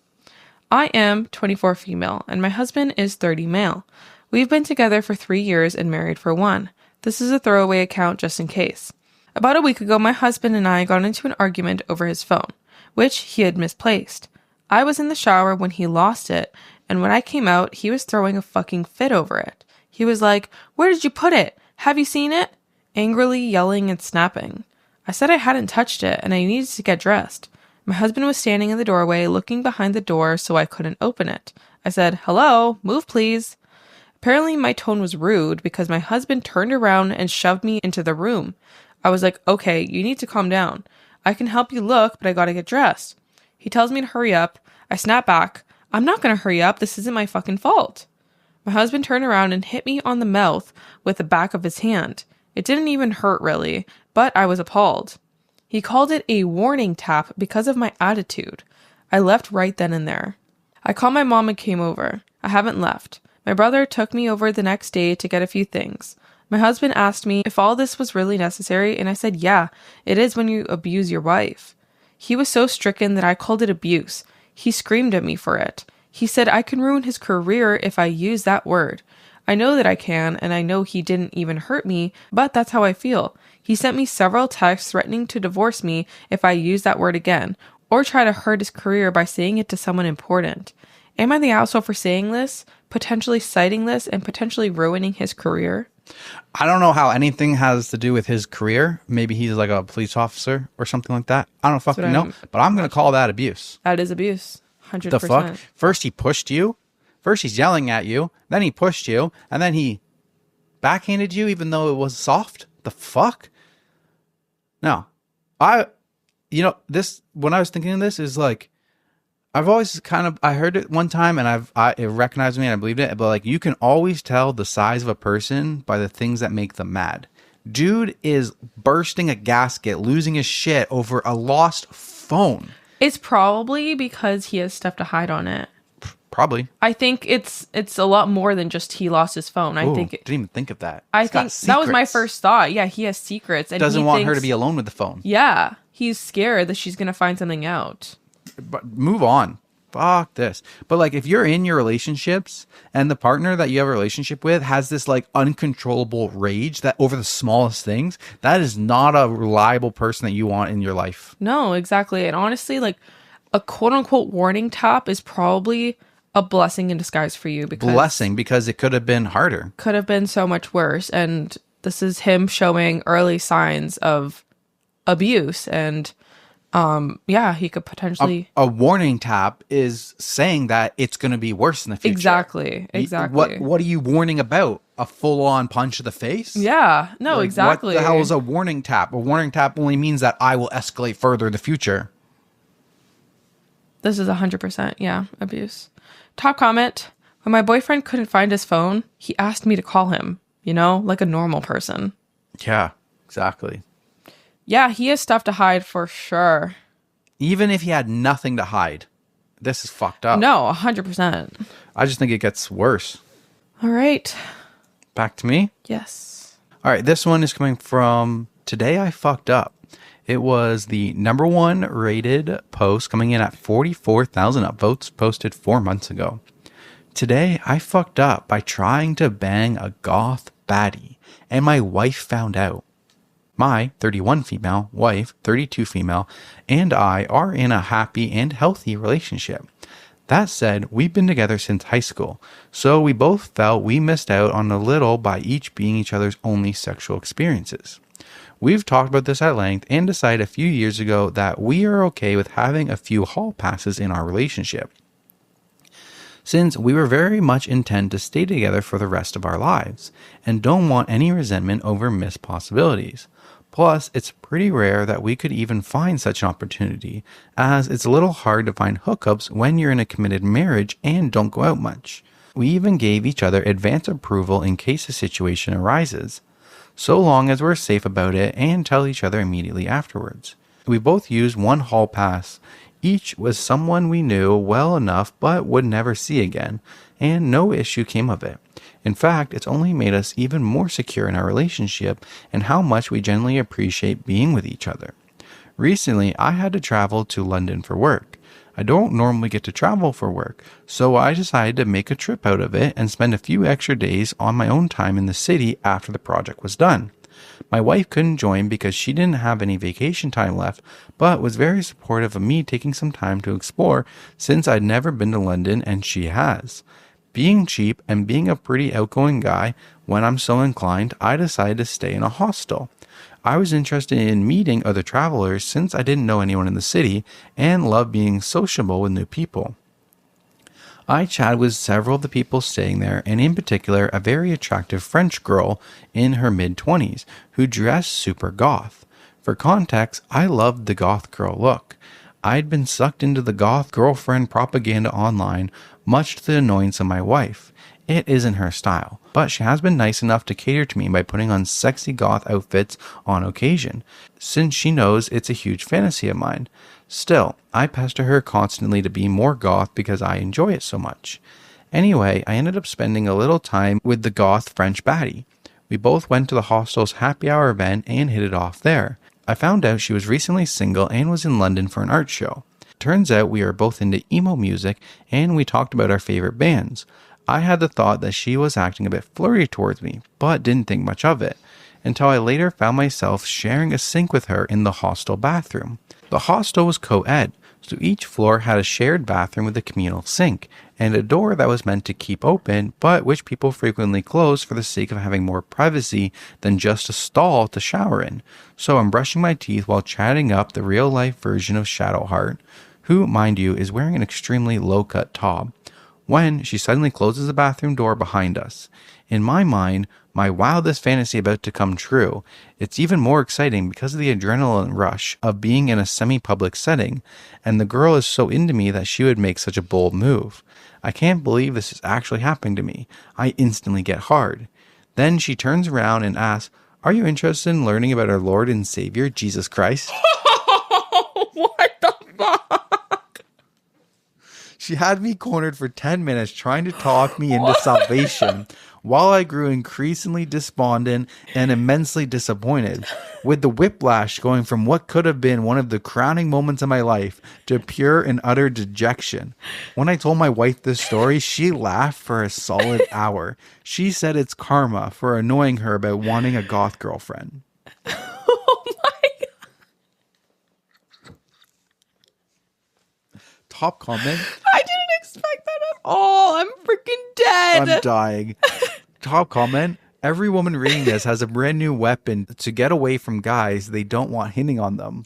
I am 24 female, and my husband is 30 male. We've been together for 3 years and married for 1. This is a throwaway account just in case. About a week ago, my husband and I got into an argument over his phone, which he had misplaced. I was in the shower when he lost it, and when I came out, he was throwing a fucking fit over it. He was like, "Where did you put it? Have you seen it?" Angrily yelling and snapping. I said I hadn't touched it and I needed to get dressed. My husband was standing in the doorway looking behind the door so I couldn't open it. I said, "Hello, move please." Apparently my tone was rude because my husband turned around and shoved me into the room. I was like, "Okay, you need to calm down. I can help you look, but I gotta get dressed." He tells me to hurry up. I snap back. "I'm not gonna hurry up. This isn't my fucking fault." My husband turned around and hit me on the mouth with the back of his hand. It didn't even hurt really, but I was appalled. He called it a warning tap because of my attitude. I left right then and there. I called my mom and came over. I haven't left. My brother took me over the next day to get a few things. My husband asked me if all this was really necessary, and I said, yeah, it is when you abuse your wife. He was so stricken that I called it abuse. He screamed at me for it. He said I can ruin his career if I use that word. I know that I can, and I know he didn't even hurt me, but that's how I feel. He sent me several texts threatening to divorce me if I use that word again, or try to hurt his career by saying it to someone important. Am I the asshole for saying this, potentially citing this, and potentially ruining his career? I don't know how anything has to do with his career. Maybe he's like a police officer or something like that. I don't fucking know, but I'm going to call that abuse. That is abuse. 100%. The fuck? First he pushed you. First he's yelling at you. Then he pushed you. And then he backhanded you even though it was soft. The fuck? No. This, when I was thinking of this is like, I've always I heard it one time and it recognized me and I believed it, but like you can always tell the size of a person by the things that make them mad. Dude is bursting a gasket, losing his shit over a lost phone. It's probably because he has stuff to hide on it. Probably. I think it's a lot more than just he lost his phone. I think didn't even think of that. I He's got think that was my secrets. first thought. Yeah, he has secrets and Doesn't he want her to thinks- be alone with the phone. Yeah, he's scared that she's gonna find something out. But move on. Fuck this. But like, if you're in your relationships and the partner that you have a relationship with has this like uncontrollable rage that over the smallest things, that is not a reliable person that you want in your life. No, exactly. And honestly, like a quote unquote warning tap is probably a blessing in disguise for you Because it could have been harder. could have been so much worse. And this is him showing early signs of abuse. And yeah, he could potentially A warning tap is saying that it's going to be worse in the future. Exactly. What are you warning about? A full-on punch to the face? Yeah, no, Like, exactly. What the hell is a warning tap? A warning tap only means that I will escalate further in the future. This is 100%, yeah, abuse. Top comment. When my boyfriend couldn't find his phone, he asked me to call him, like a normal person. Yeah, exactly. Yeah, he has stuff to hide for sure. Even if he had nothing to hide, this is fucked up. No, 100%. I just think it gets worse. All right. Back to me? Yes. All right, this one is coming from Today I Fucked Up. It was the #1 rated post, coming in at 44,000 upvotes, posted 4 months ago. Today I fucked up by trying to bang a goth baddie, and my wife found out. My 31 female, wife, 32 female, and I are in a happy and healthy relationship. That said, we've been together since high school, so we both felt we missed out on a little by each being each other's only sexual experiences. We've talked about this at length and decided a few years ago that we are okay with having a few hall passes in our relationship, since we were very much intent to stay together for the rest of our lives and don't want any resentment over missed possibilities. Plus, it's pretty rare that we could even find such an opportunity, as it's a little hard to find hookups when you're in a committed marriage and don't go out much. We even gave each other advance approval in case a situation arises, so long as we're safe about it and tell each other immediately afterwards. We both used one hall pass. Each was someone we knew well enough but would never see again, and no issue came of it. In fact, it's only made us even more secure in our relationship and how much we genuinely appreciate being with each other. Recently, I had to travel to London for work. I don't normally get to travel for work, so I decided to make a trip out of it and spend a few extra days on my own time in the city after the project was done. My wife couldn't join because she didn't have any vacation time left, but was very supportive of me taking some time to explore since I'd never been to London and she has. Being cheap and being a pretty outgoing guy, when I'm so inclined, I decided to stay in a hostel. I was interested in meeting other travelers since I didn't know anyone in the city and love being sociable with new people. I chatted with several of the people staying there, and in particular a very attractive French girl in her mid-20s who dressed super goth. For context, I loved the goth girl look. I'd been sucked into the goth girlfriend propaganda online, much to the annoyance of my wife. It isn't her style, but she has been nice enough to cater to me by putting on sexy goth outfits on occasion, since she knows it's a huge fantasy of mine. Still, I pester her constantly to be more goth because I enjoy it so much. Anyway, I ended up spending a little time with the goth French baddie. We both went to the hostel's happy hour event and hit it off there. I found out she was recently single and was in London for an art show. Turns out we are both into emo music and we talked about our favorite bands. I had the thought that she was acting a bit flirty towards me, but didn't think much of it, until I later found myself sharing a sink with her in the hostel bathroom. The hostel was co-ed, so each floor had a shared bathroom with a communal sink, and a door that was meant to keep open, but which people frequently close for the sake of having more privacy than just a stall to shower in. So I'm brushing my teeth while chatting up the real-life version of Shadowheart, who, mind you, is wearing an extremely low-cut top, when she suddenly closes the bathroom door behind us. In my mind, my wildest fantasy about to come true. It's even more exciting because of the adrenaline rush of being in a semi-public setting, and the girl is so into me that she would make such a bold move. I can't believe this is actually happening to me. I instantly get hard. Then she turns around and asks, "Are you interested in learning about our Lord and Savior, Jesus Christ?" What the fuck? She had me cornered for 10 minutes trying to talk me into salvation while I grew increasingly despondent and immensely disappointed, with the whiplash going from what could have been one of the crowning moments of my life to pure and utter dejection. When I told my wife this story, she laughed for a solid hour. She said it's karma for annoying her about wanting a goth girlfriend. Oh my God. Top comment. I didn't expect that at all. I'm freaking dead. I'm dying. Top comment. Every woman reading this has a brand new weapon to get away from guys they don't want hitting on them.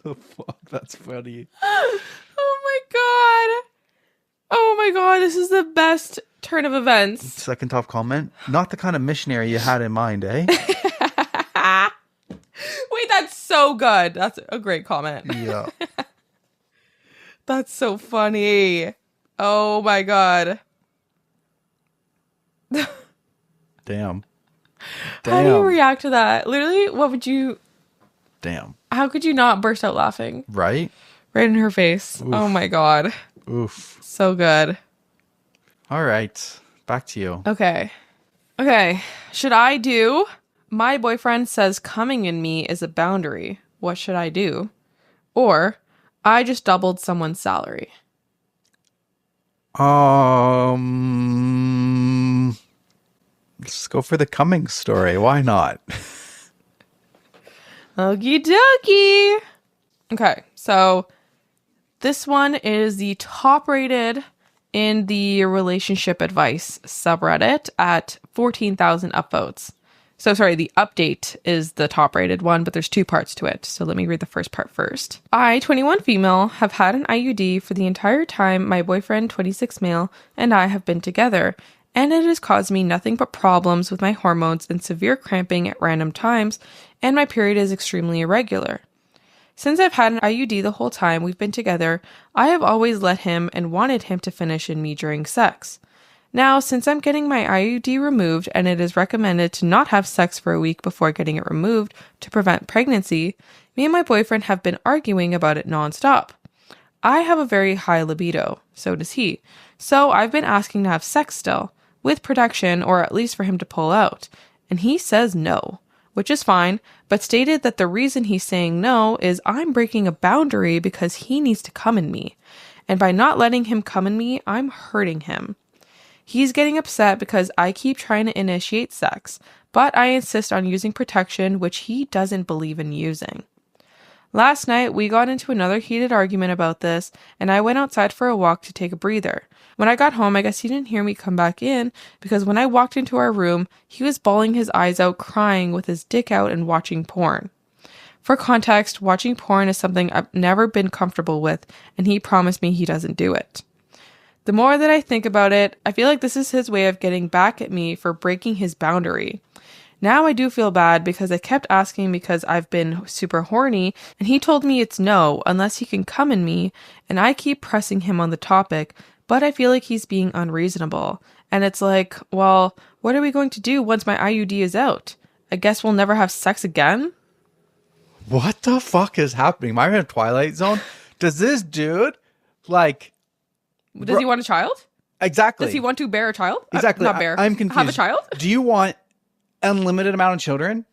The fuck? That's funny. Oh my God. Oh my God. This is the best turn of events. Second top comment. Not the kind of missionary you had in mind, eh? Wait, that's so good. That's a great comment. Yeah. That's so funny. Oh my God. Damn. How do you react to that? Literally, what would you... Damn. How could you not burst out laughing? Right? Right in her face. Oof. Oh my God. Oof. So good. All right. Back to you. Okay. Should I do... My boyfriend says coming in me is a boundary. What should I do? Or I just doubled someone's salary. Let's go for the coming story. Why not? Okie dokie. Okay, so this one is the top rated in the relationship advice subreddit at 14,000 upvotes. So sorry, the update is the top rated one, but there's two parts to it. So let me read the first part first. I, 21 female, have had an IUD for the entire time my boyfriend, 26 male, and I have been together, and it has caused me nothing but problems with my hormones and severe cramping at random times, and my period is extremely irregular. Since I've had an IUD the whole time we've been together, I have always let him and wanted him to finish in me during sex. Now, since I'm getting my IUD removed and it is recommended to not have sex for a week before getting it removed to prevent pregnancy, me and my boyfriend have been arguing about it nonstop. I have a very high libido, so does he. So I've been asking to have sex still, with protection or at least for him to pull out, and he says no, which is fine, but stated that the reason he's saying no is I'm breaking a boundary because he needs to come in me, and by not letting him come in me, I'm hurting him. He's getting upset because I keep trying to initiate sex, but I insist on using protection, which he doesn't believe in using. Last night, we got into another heated argument about this, and I went outside for a walk to take a breather. When I got home, I guess he didn't hear me come back in, because when I walked into our room, he was bawling his eyes out, crying with his dick out and watching porn. For context, watching porn is something I've never been comfortable with, and he promised me he doesn't do it. The more that I think about it, I feel like this is his way of getting back at me for breaking his boundary. Now I do feel bad because I kept asking because I've been super horny, and he told me it's no unless he can come in me, and I keep pressing him on the topic, but I feel like he's being unreasonable. And it's like, well, what are we going to do once my IUD is out? I guess we'll never have sex again? What the fuck is happening? Am I in a Twilight Zone? Does this dude, like... Does he want a child? Exactly. Does he want to bear a child? Exactly. Not bear. I'm confused. Have a child? Do you want unlimited amount of children?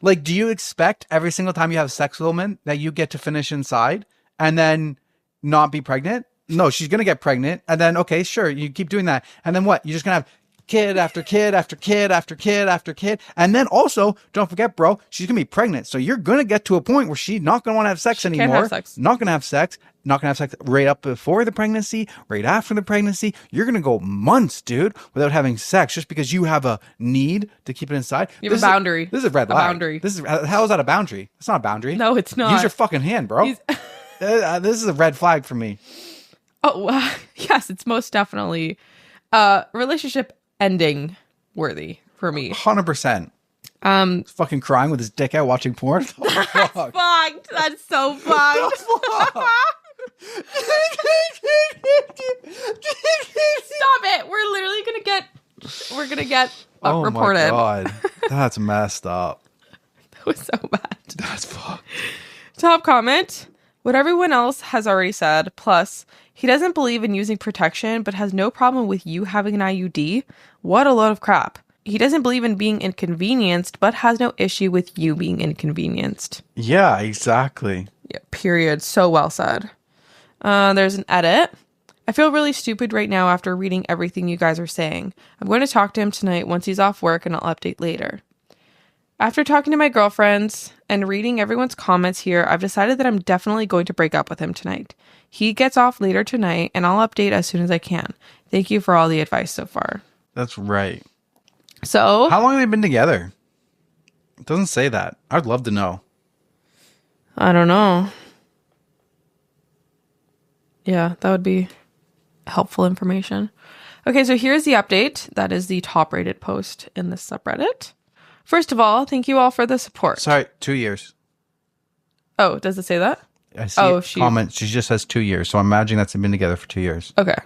Like, do you expect every single time you have sex with a woman that you get to finish inside and then not be pregnant? No, she's going to get pregnant. And then, okay, sure, you keep doing that. And then what? You're just going to have kid after kid after kid after kid after kid. And then also, don't forget, bro, she's going to be pregnant. So you're going to get to a point where she's not going to want to have sex anymore. Can't have sex. Not going to have sex. Not going to have sex right up before the pregnancy, right after the pregnancy. You're going to go months, dude, without having sex just because you have a need to keep it inside. You have a boundary. This is a red line. Boundary. How is that a boundary? It's not a boundary. No, it's not. Use your fucking hand, bro. This is a red flag for me. Oh, yes, it's most definitely relationship ending worthy for me. 100%. He's fucking crying with his dick out watching porn. That's fucked. That's so fucked. Stop it. We're literally gonna get oh reported. My God. That's messed up. That was so bad. Top comment. What everyone else has already said. Plus, he doesn't believe in using protection, but has no problem with you having an IUD. What a load of crap. He doesn't believe in being inconvenienced, but has no issue with you being inconvenienced. Yeah, exactly. Yeah, period. So well said. There's an edit. I feel really stupid right now after reading everything you guys are saying. I'm going to talk to him tonight once he's off work, and I'll update later. After talking to my girlfriends and reading everyone's comments here, I've decided that I'm definitely going to break up with him tonight. He gets off later tonight, and I'll update as soon as I can. Thank you for all the advice so far. That's right. So, how long have they been together? It doesn't say that. I'd love to know. I don't know. Yeah, that would be helpful information. Okay, so here's the update. That is the top rated post in this subreddit. First of all, thank you all for the support. Sorry, 2 years. Oh, does it say that? I see comment. She just says 2 years, so I'm imagining that's been together for 2 years. Okay.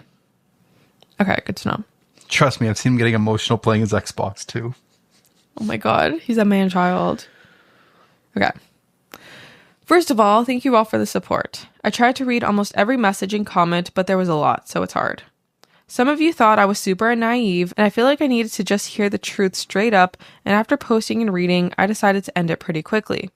Okay, good to know. Trust me, I've seen him getting emotional playing his Xbox too. Oh my god, he's a man-child. Okay. First of all, thank you all for the support. I tried to read almost every message and comment, but there was a lot, so it's hard. Some of you thought I was super naive, and I feel like I needed to just hear the truth straight up, and after posting and reading, I decided to end it pretty quickly.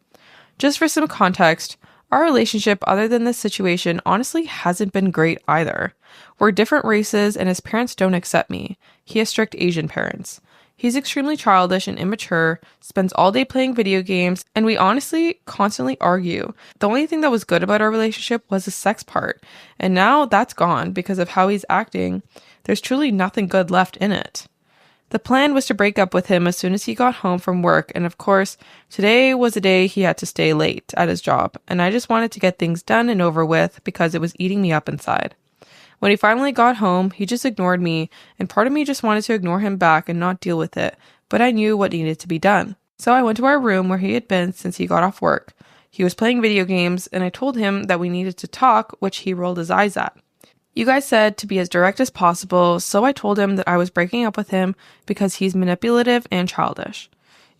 Just for some context, our relationship, other than this situation, honestly hasn't been great either. We're different races, and his parents don't accept me. He has strict Asian parents. He's extremely childish and immature, spends all day playing video games, and we honestly constantly argue. The only thing that was good about our relationship was the sex part, and now that's gone because of how he's acting. There's truly nothing good left in it. The plan was to break up with him as soon as he got home from work, and of course, today was a day he had to stay late at his job, and I just wanted to get things done and over with because it was eating me up inside. When he finally got home, he just ignored me, and part of me just wanted to ignore him back and not deal with it, but I knew what needed to be done. So I went to our room where he had been since he got off work. He was playing video games, and I told him that we needed to talk, which he rolled his eyes at. You guys said to be as direct as possible, so I told him that I was breaking up with him because he's manipulative and childish.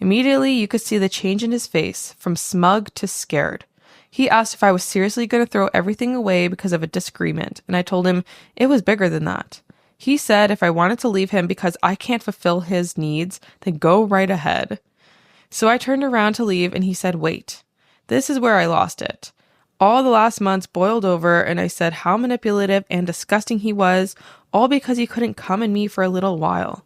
Immediately, you could see the change in his face, from smug to scared. He asked if I was seriously going to throw everything away because of a disagreement, and I told him it was bigger than that. He said if I wanted to leave him because I can't fulfill his needs, then go right ahead. So I turned around to leave, and he said, wait. This is where I lost it. All the last months boiled over, and I said how manipulative and disgusting he was, all because he couldn't come in me for a little while.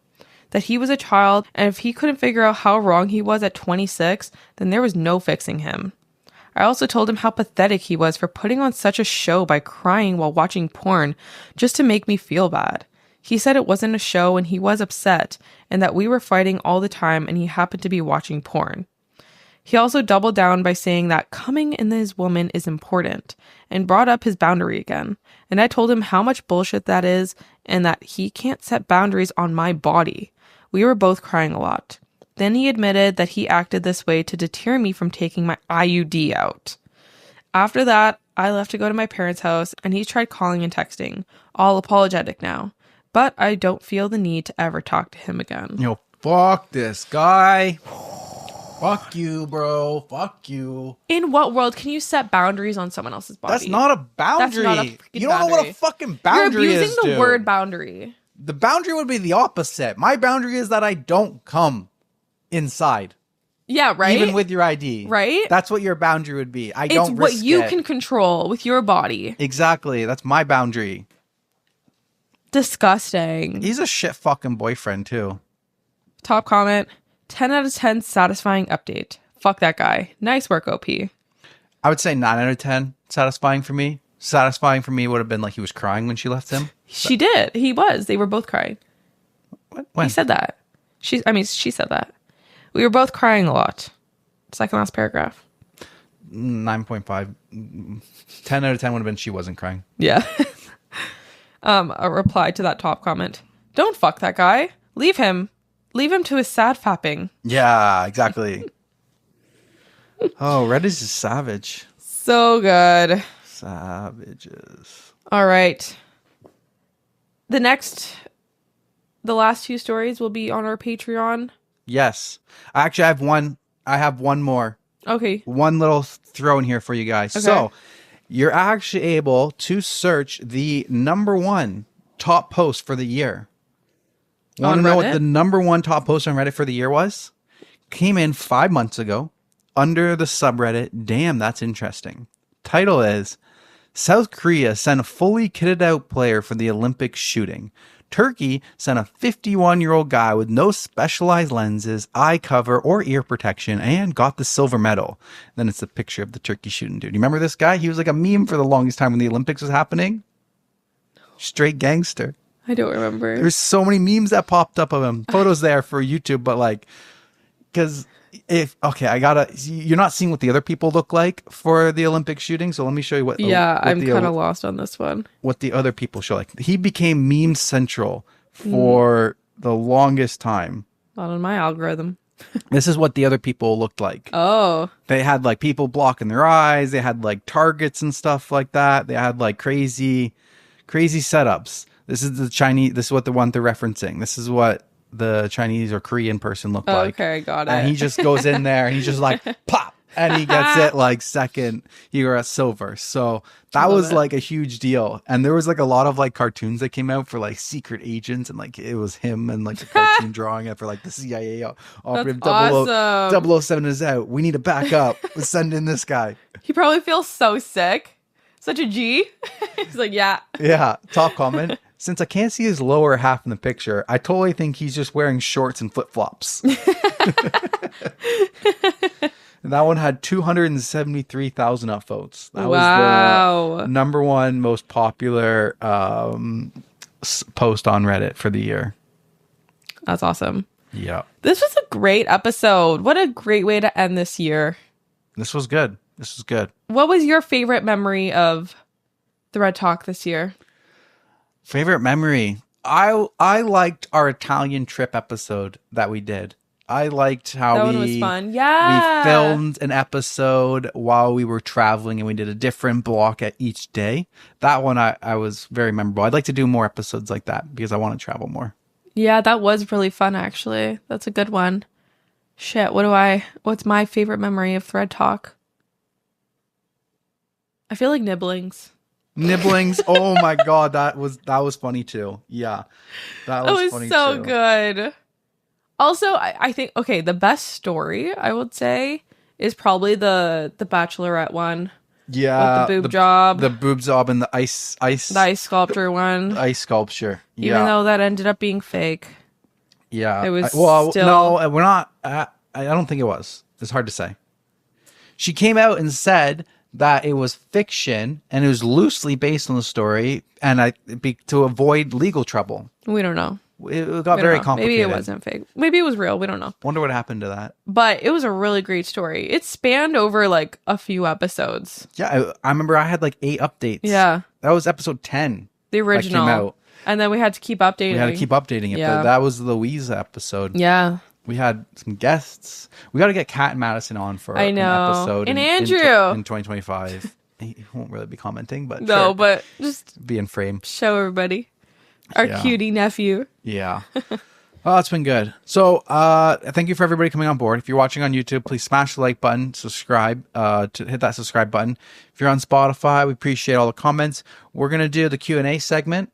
That he was a child, and if he couldn't figure out how wrong he was at 26, then there was no fixing him. I also told him how pathetic he was for putting on such a show by crying while watching porn just to make me feel bad. He said it wasn't a show and he was upset, and that we were fighting all the time and he happened to be watching porn. He also doubled down by saying that coming in his woman is important, and brought up his boundary again. And I told him how much bullshit that is, and that he can't set boundaries on my body. We were both crying a lot. Then he admitted that he acted this way to deter me from taking my IUD out. After that, I left to go to my parents' house, and he tried calling and texting, all apologetic now. But I don't feel the need to ever talk to him again. Yo, fuck this guy. Fuck you, bro. Fuck you. In what world can you set boundaries on someone else's body? That's not a boundary. That's not a freaking you don't know what a fucking boundary is. You're abusing the word boundary. The boundary would be the opposite. My boundary is that I don't come inside. Yeah, right? Even with your ID. Right? That's what your boundary would be. I don't risk it. It's what you can control with your body. Exactly. That's my boundary. Disgusting. He's a shit fucking boyfriend, too. Top comment. 10 out of 10 satisfying update. Fuck that guy. Nice work, OP. I would say 9 out of 10 satisfying for me. Satisfying for me would have been like he was crying when she left him. She did. He was. They were both crying. What? When? He said that. She said that. We were both crying a lot. Second last paragraph. 9.5. 10 out of 10 would have been she wasn't crying. Yeah. A reply to that top comment. Don't fuck that guy. Leave him. Leave him to his sad fapping. Yeah, exactly. Oh, Reddit is savage. So good. Savages. All right. The last two stories will be on our Patreon. Yes. Actually, I have one more. Okay. one little throw in here for you guys. Okay. So you're actually able to search the number one top post for the year. Want to know what Reddit? the number one top post on Reddit for the year was? Came in 5 months ago under the subreddit. Damn, that's interesting. Title is South Korea sent a fully kitted out player for the Olympic shooting. Turkey sent a 51-year-old guy with no specialized lenses, eye cover, or ear protection and got the silver medal. Then it's a picture of the turkey shooting dude. You remember this guy? He was like a meme for the longest time when the Olympics was happening. Straight gangster. I don't remember. There's so many memes that popped up of him. Photos there for YouTube, but like, because you're not seeing what the other people look like for the Olympic shooting. So let me show you what. Yeah, what I'm kind of lost on this one. What the other people show. Like, he became meme central for the longest time. Not on my algorithm. This is what the other people looked like. Oh. They had like people blocking their eyes. They had like targets and stuff like that. They had like crazy setups. This is the Chinese. This is what the one they're referencing. This is what the Chinese or Korean person looked like. Okay, got it. And he just goes in there and he's just like, pop. And he gets it like second. He got silver. So that was like a huge deal. And there was like a lot of like cartoons that came out for like secret agents. And like it was him and like a cartoon drawing it for like the CIA operative. Awesome. 007 is out. We need to back up. Let's send in this guy. He probably feels so sick. Such a G. He's like, yeah. Yeah. Top comment. Since I can't see his lower half in the picture, I totally think he's just wearing shorts and flip-flops. And that one had 273,000 upvotes. That was the number one most popular post on Reddit for the year. That's awesome. Yeah. This was a great episode. What a great way to end this year. This was good. What was your favorite memory of ThreadTalk this year? Favorite memory? I liked our Italian trip episode that we did. I liked how that one was fun. Yeah. We filmed an episode while we were traveling and we did a different block at each day. That one I was very memorable. I'd like to do more episodes like that because I want to travel more. Yeah, that was really fun actually. That's a good one. Shit, what's my favorite memory of ThreadTalk? I feel like nibblings. Nibblings. Oh my god, that was funny too. Yeah. That was funny so too. Good. Also, I think the best story I would say is probably the Bachelorette one. Yeah. With the boob job. The boob job and the ice the ice sculpture one. The ice sculpture. Yeah. Even though that ended up being fake. Yeah. It was no, we're not I don't think it was. It's hard to say. She came out and said that it was fiction and it was loosely based on the story and to avoid legal trouble. We don't know. It got very complicated. Maybe it wasn't fake. Maybe it was real. We don't know. Wonder what happened to that. But it was a really great story. It spanned over like a few episodes. Yeah, I remember I had like 8 updates. Yeah. That was episode 10. The original. That came out. And then we had to keep updating. We had to keep updating it. Yeah. But that was the Louisa episode. Yeah. We had some guests. We got to get Kat and Madison on for an episode. And Andrew. In 2025. He won't really be commenting, but no, sure. but just be in frame. Show everybody. Our cutie nephew. Yeah. Oh, it's been good. So thank you for everybody coming on board. If you're watching on YouTube, please smash the like button, subscribe, to hit that subscribe button. If you're on Spotify, we appreciate all the comments. We're going to do the Q&A segment.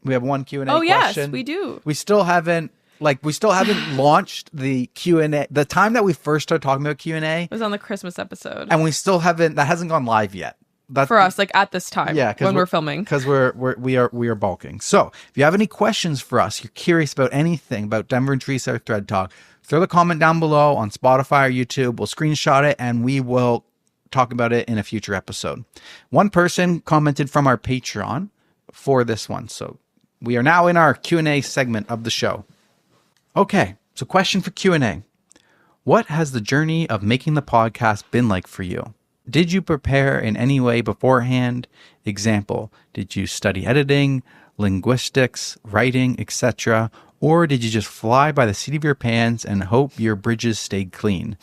We have one Q&A question. Yes, we do. We still haven't launched the Q&A. The time that we first started talking about Q&A was on the Christmas episode. And we still haven't, that hasn't gone live yet. That's for us, like at this time, when we're filming, because we are bulking. So if you have any questions for us, you're curious about anything about Denver and Teresa or ThreadTalk, throw the comment down below on Spotify or YouTube. We'll screenshot it and we will talk about it in a future episode. One person commented from our Patreon for this one, so we are now in our Q&A segment of the show. Okay, so question for Q&A: what has the journey of making the podcast been like for you? Did you prepare in any way beforehand? Example, did you study editing, linguistics, writing, etc.? Or did you just fly by the seat of your pants and hope your bridges stayed clean?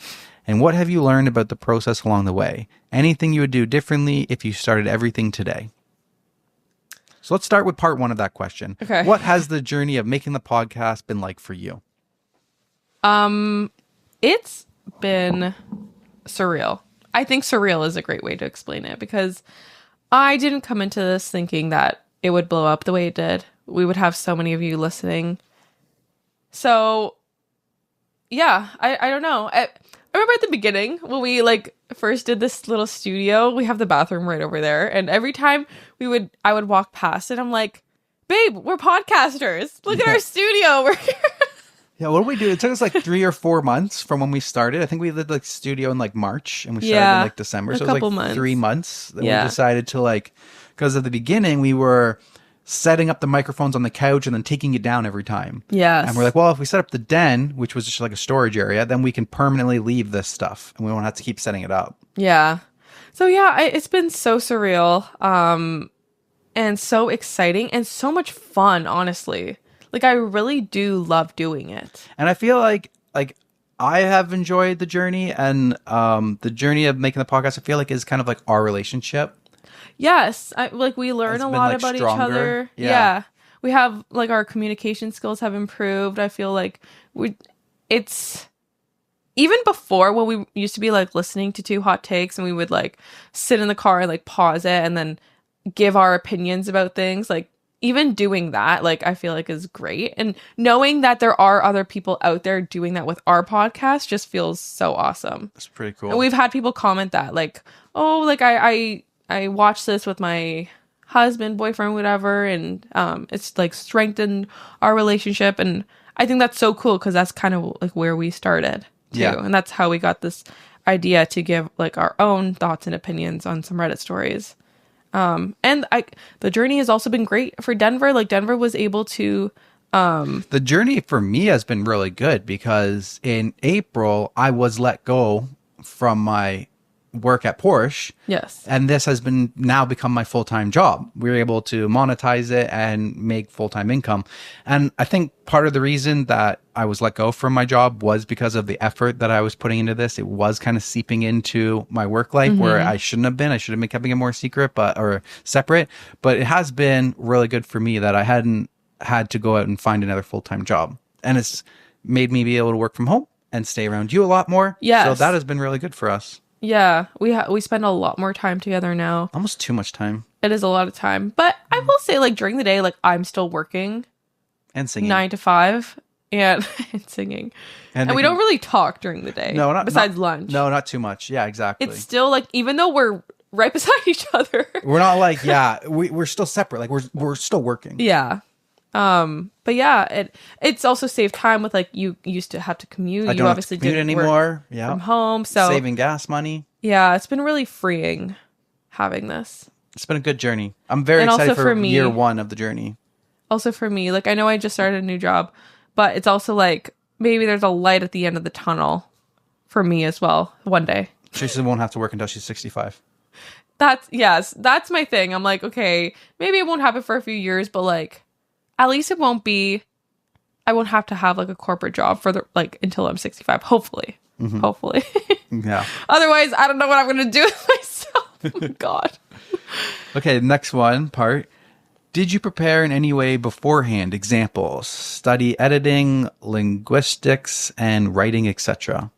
And what have you learned about the process along the way? Anything you would do differently if you started everything today? So let's start with part 1 of that question. Okay. What has the journey of making the podcast been like for you? It's been surreal. I think surreal is a great way to explain it, because I didn't come into this thinking that it would blow up the way it did. We would have so many of you listening. So, yeah, I don't know. I remember at the beginning when we like first did this little studio, we have the bathroom right over there. And every time I would walk past it, I'm like, babe, we're podcasters. Look at our studio. We're here. Yeah, what did we do? It took us like 3 or 4 months from when we started. I think we did like studio in like March and we started in like December. So it was like months. 3 months. Then we decided to like, because at the beginning we were setting up the microphones on the couch and then taking it down every time. Yes. And we're like, well, if we set up the den, which was just like a storage area, then we can permanently leave this stuff and we won't have to keep setting it up. Yeah. So yeah, it's been so surreal and so exciting and so much fun, honestly. Like, I really do love doing it. And I feel like I have enjoyed the journey, and the journey of making the podcast, I feel like, is kind of like our relationship. Yes. We learn It's a been, lot like, about stronger. each other. Yeah. We have, like, our communication skills have improved. I feel like it's... Even before, when we used to be, like, listening to Two Hot Takes, and we would, like, sit in the car and, like, pause it and then give our opinions about things, like, even doing that, like, I feel like is great. And knowing that there are other people out there doing that with our podcast just feels so awesome. That's pretty cool. And we've had people comment that, like, oh, like, I watched this with my husband, boyfriend, whatever, and it's, like, strengthened our relationship. And I think that's so cool, because that's kind of, like, where we started, too. Yeah. And that's how we got this idea to give, like, our own thoughts and opinions on some Reddit stories. And the journey has also been great for Denver. Like, Denver was able to... The journey for me has been really good, because in April, I was let go from my work at Porsche. Yes. And this has been now become my full-time job. We were able to monetize it and make full-time income. And I think part of the reason that I was let go from my job was because of the effort that I was putting into this. It was kind of seeping into my work life where I shouldn't have been. I should have been keeping it more secret, or separate. But it has been really good for me that I hadn't had to go out and find another full-time job. And it's made me be able to work from home and stay around you a lot more. Yes. So that has been really good for us. Yeah, we spend a lot more time together now. Almost too much time. It is a lot of time. But I will say, like, during the day, like, I'm still working. And singing. 9 to 5. And, and singing. And we don't really talk during the day. No, besides lunch. No, not too much. Yeah, exactly. It's still, like, even though we're right beside each other. We're not like, we're still separate. Like, we're still working. Yeah. But yeah, it's also saved time with, like, you used to have to commute. I You don't obviously have to commute didn't anymore. work from home. So saving gas money. Yeah, it's been really freeing having this. It's been a good journey. I'm very excited for me, year 1 of the journey. Also for me, like, I know I just started a new job, but it's also like maybe there's a light at the end of the tunnel for me as well one day. Tracy won't have to work until she's 65. That's my thing. I'm like, okay, maybe it won't happen for a few years, but, like, at least I won't have to have, like, a corporate job for until I'm 65. Hopefully. Hopefully. Yeah. Otherwise, I don't know what I'm going to do with myself. Oh my God. Okay, next part. Did you prepare in any way beforehand? Examples: study editing, linguistics, and writing, etc.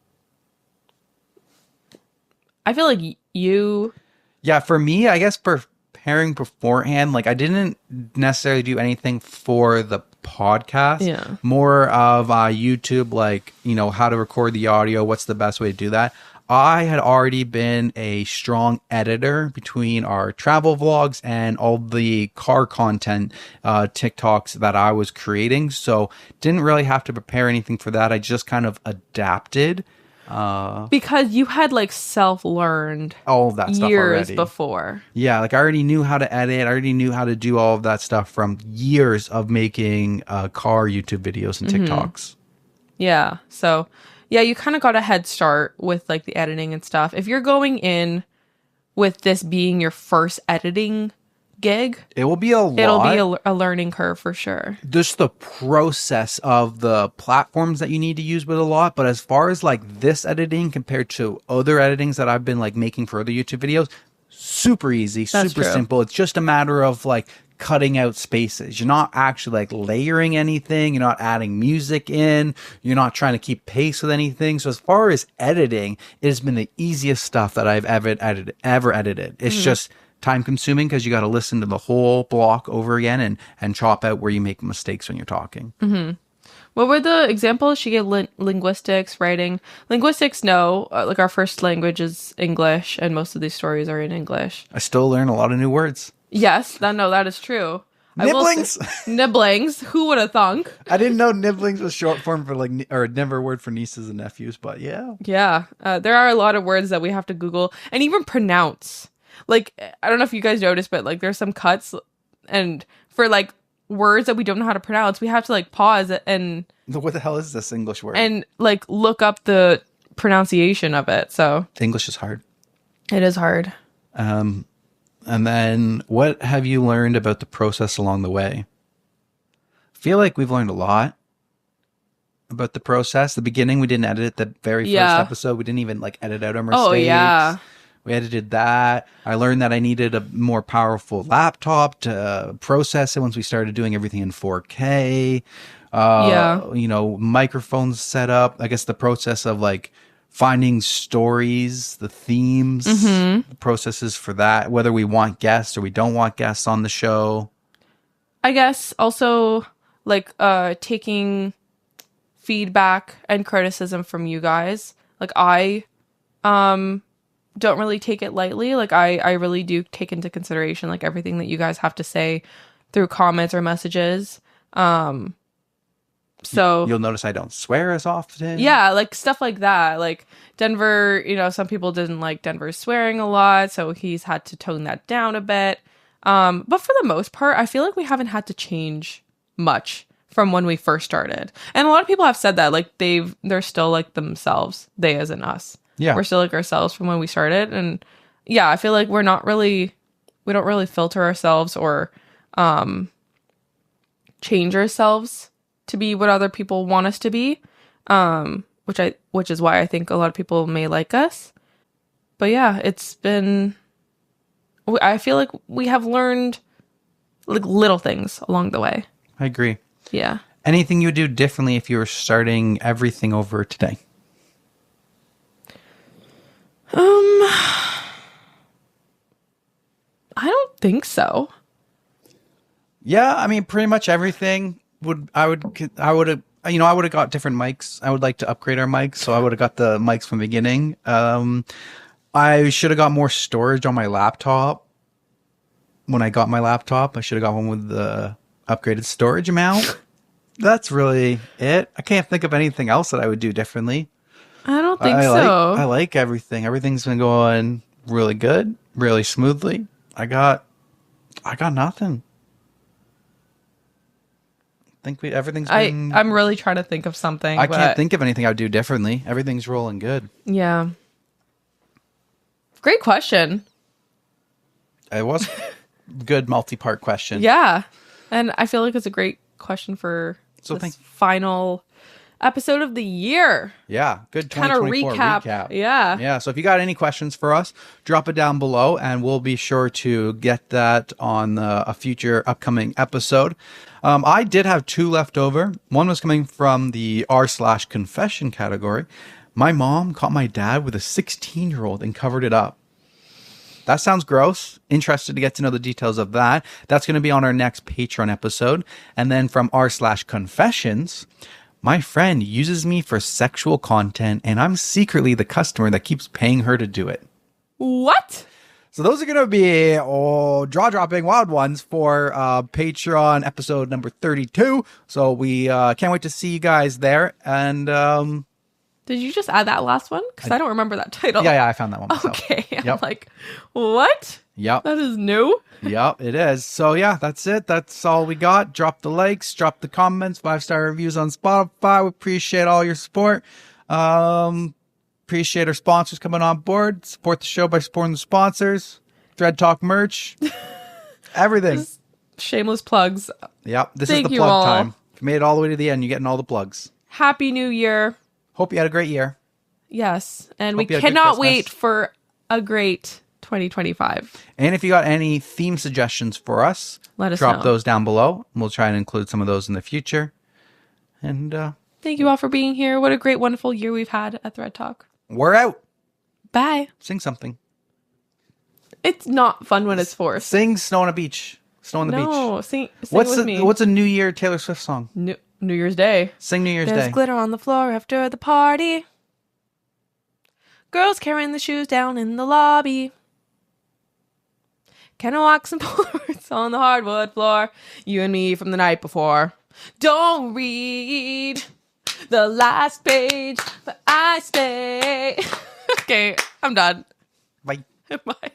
I feel like you... Yeah, for me, I guess preparing beforehand, like, I didn't necessarily do anything for the podcast. Yeah. More of YouTube, like, how to record the audio, what's the best way to do that. I had already been a strong editor between our travel vlogs and all the car content TikToks that I was creating. So didn't really have to prepare anything for that. I just kind of adapted. Because you had, like, self-learned all of that stuff years already. Before. Yeah, like, I already knew how to edit. I already knew how to do all of that stuff from years of making car YouTube videos and TikToks. Yeah. So, yeah, you kind of got a head start with, like, the editing and stuff. If you're going in with this being your first editing gig, it will be a lot. It'll be a learning curve for sure. Just the process of the platforms that you need to use with a lot. But as far as, like, this editing compared to other editings that I've been, like, making for other YouTube videos, super easy, super simple. It's just a matter of, like, cutting out spaces. You're not actually like layering anything. You're not adding music in. You're not trying to keep pace with anything. So as far as editing, it has been the easiest stuff that I've ever edited. It's just time consuming because you got to listen to the whole block over again and chop out where you make mistakes when you're talking. What were the examples? She gave linguistics, writing. Linguistics, no. Like our first language is English, and most of these stories are in English. I still learn a lot of new words. Yes, that is true. Nibblings? Nibblings. Who would have thunk? I didn't know nibblings was short form for or never word for nieces and nephews, but yeah. Yeah. There are a lot of words that we have to Google and even pronounce. Like, I don't know if you guys noticed, but like there's some cuts and for like words that we don't know how to pronounce, we have to like pause and what the hell is this English word? And like look up the pronunciation of it. So English is hard. It is hard. And then what have you learned about the process along the way? I feel like we've learned a lot about the process. The beginning, we didn't edit the very first episode. We didn't even like edit out our mistakes. Oh, yeah. We edited that. I learned that I needed a more powerful laptop to process it once we started doing everything in 4K. You know, microphones set up. I guess the process of like finding stories, the themes, the processes for that, whether we want guests or we don't want guests on the show. I guess also like taking feedback and criticism from you guys. Like I don't really take it lightly. Like I really do take into consideration like everything that you guys have to say through comments or messages. So you'll notice I don't swear as often. Yeah, like stuff like that. Like Denver, you know, some people didn't like Denver swearing a lot, so he's had to tone that down a bit. But for the most part, I feel like we haven't had to change much from when we first started. And a lot of people have said that, like they're still like themselves, they as in us. Yeah. We're still like ourselves from when we started. And yeah, I feel like we don't really filter ourselves or change ourselves to be what other people want us to be. Which is why I think a lot of people may like us. But yeah, I feel like we have learned like little things along the way. I agree. Yeah. Anything you would do differently if you were starting everything over today? I don't think so. Yeah, I mean, pretty much everything I would have got different mics. I would like to upgrade our mics, so I would have got the mics from the beginning. I should have got more storage on my laptop. When I got my laptop, I should have got one with the upgraded storage amount. That's really it. I can't think of anything else that I would do differently. I don't think so. I like everything. Everything's been going really good, really smoothly. I got nothing. I think everything's been... I'm really trying to think of something. I can't think of anything I would do differently. Everything's rolling good. Yeah. Great question. It was a good multi-part question. Yeah. And I feel like it's a great question for this final episode of the year. Yeah, good 2024 recap. Yeah. Yeah, so if you got any questions for us, drop it down below and we'll be sure to get that on a future upcoming episode. I did have 2 left over. One was coming from the r/confession category. My mom caught my dad with a 16-year-old and covered it up. That sounds gross. Interested to get to know the details of that. That's going to be on our next Patreon episode. And then from r/confessions, my friend uses me for sexual content, and I'm secretly the customer that keeps paying her to do it. What? So those are going to be jaw-dropping wild ones for Patreon episode number 32. So we can't wait to see you guys there. And did you just add that last one? Because I don't remember that title. Yeah, I found that one myself. Okay. I'm like, what? Yep. That is new. Yep, it is. So yeah, that's it. That's all we got. Drop the likes, drop the comments, 5-star reviews on Spotify. We appreciate all your support. Appreciate our sponsors coming on board. Support the show by supporting the sponsors. ThreadTalk merch. Everything. Just shameless plugs. Yep, this Thank is the you plug all. time. If you made it all the way to the end, you're getting all the plugs. Happy New Year. Hope you had a great year. Yes. And Hope we you had a good cannot Christmas. wait for a great 2025. And if you got any theme suggestions for us, Let us drop know. those down below. We'll try and include some of those in the future. And Thank you all for being here. What a great, wonderful year we've had at Thread Talk. we're out. Bye. Sing something. It's not fun when it's forced. Sing Snow on a Beach. Snow on the beach. No, sing with me. What's a New Year Taylor Swift song? New Year's Day. Sing New Year's There's Day. glitter on the floor after the party. Girls carrying the shoes down in the lobby. Can I walk some boards on the hardwood floor? You and me from the night before. Don't read the last page, but I stay. Okay, I'm done. Bye. Bye.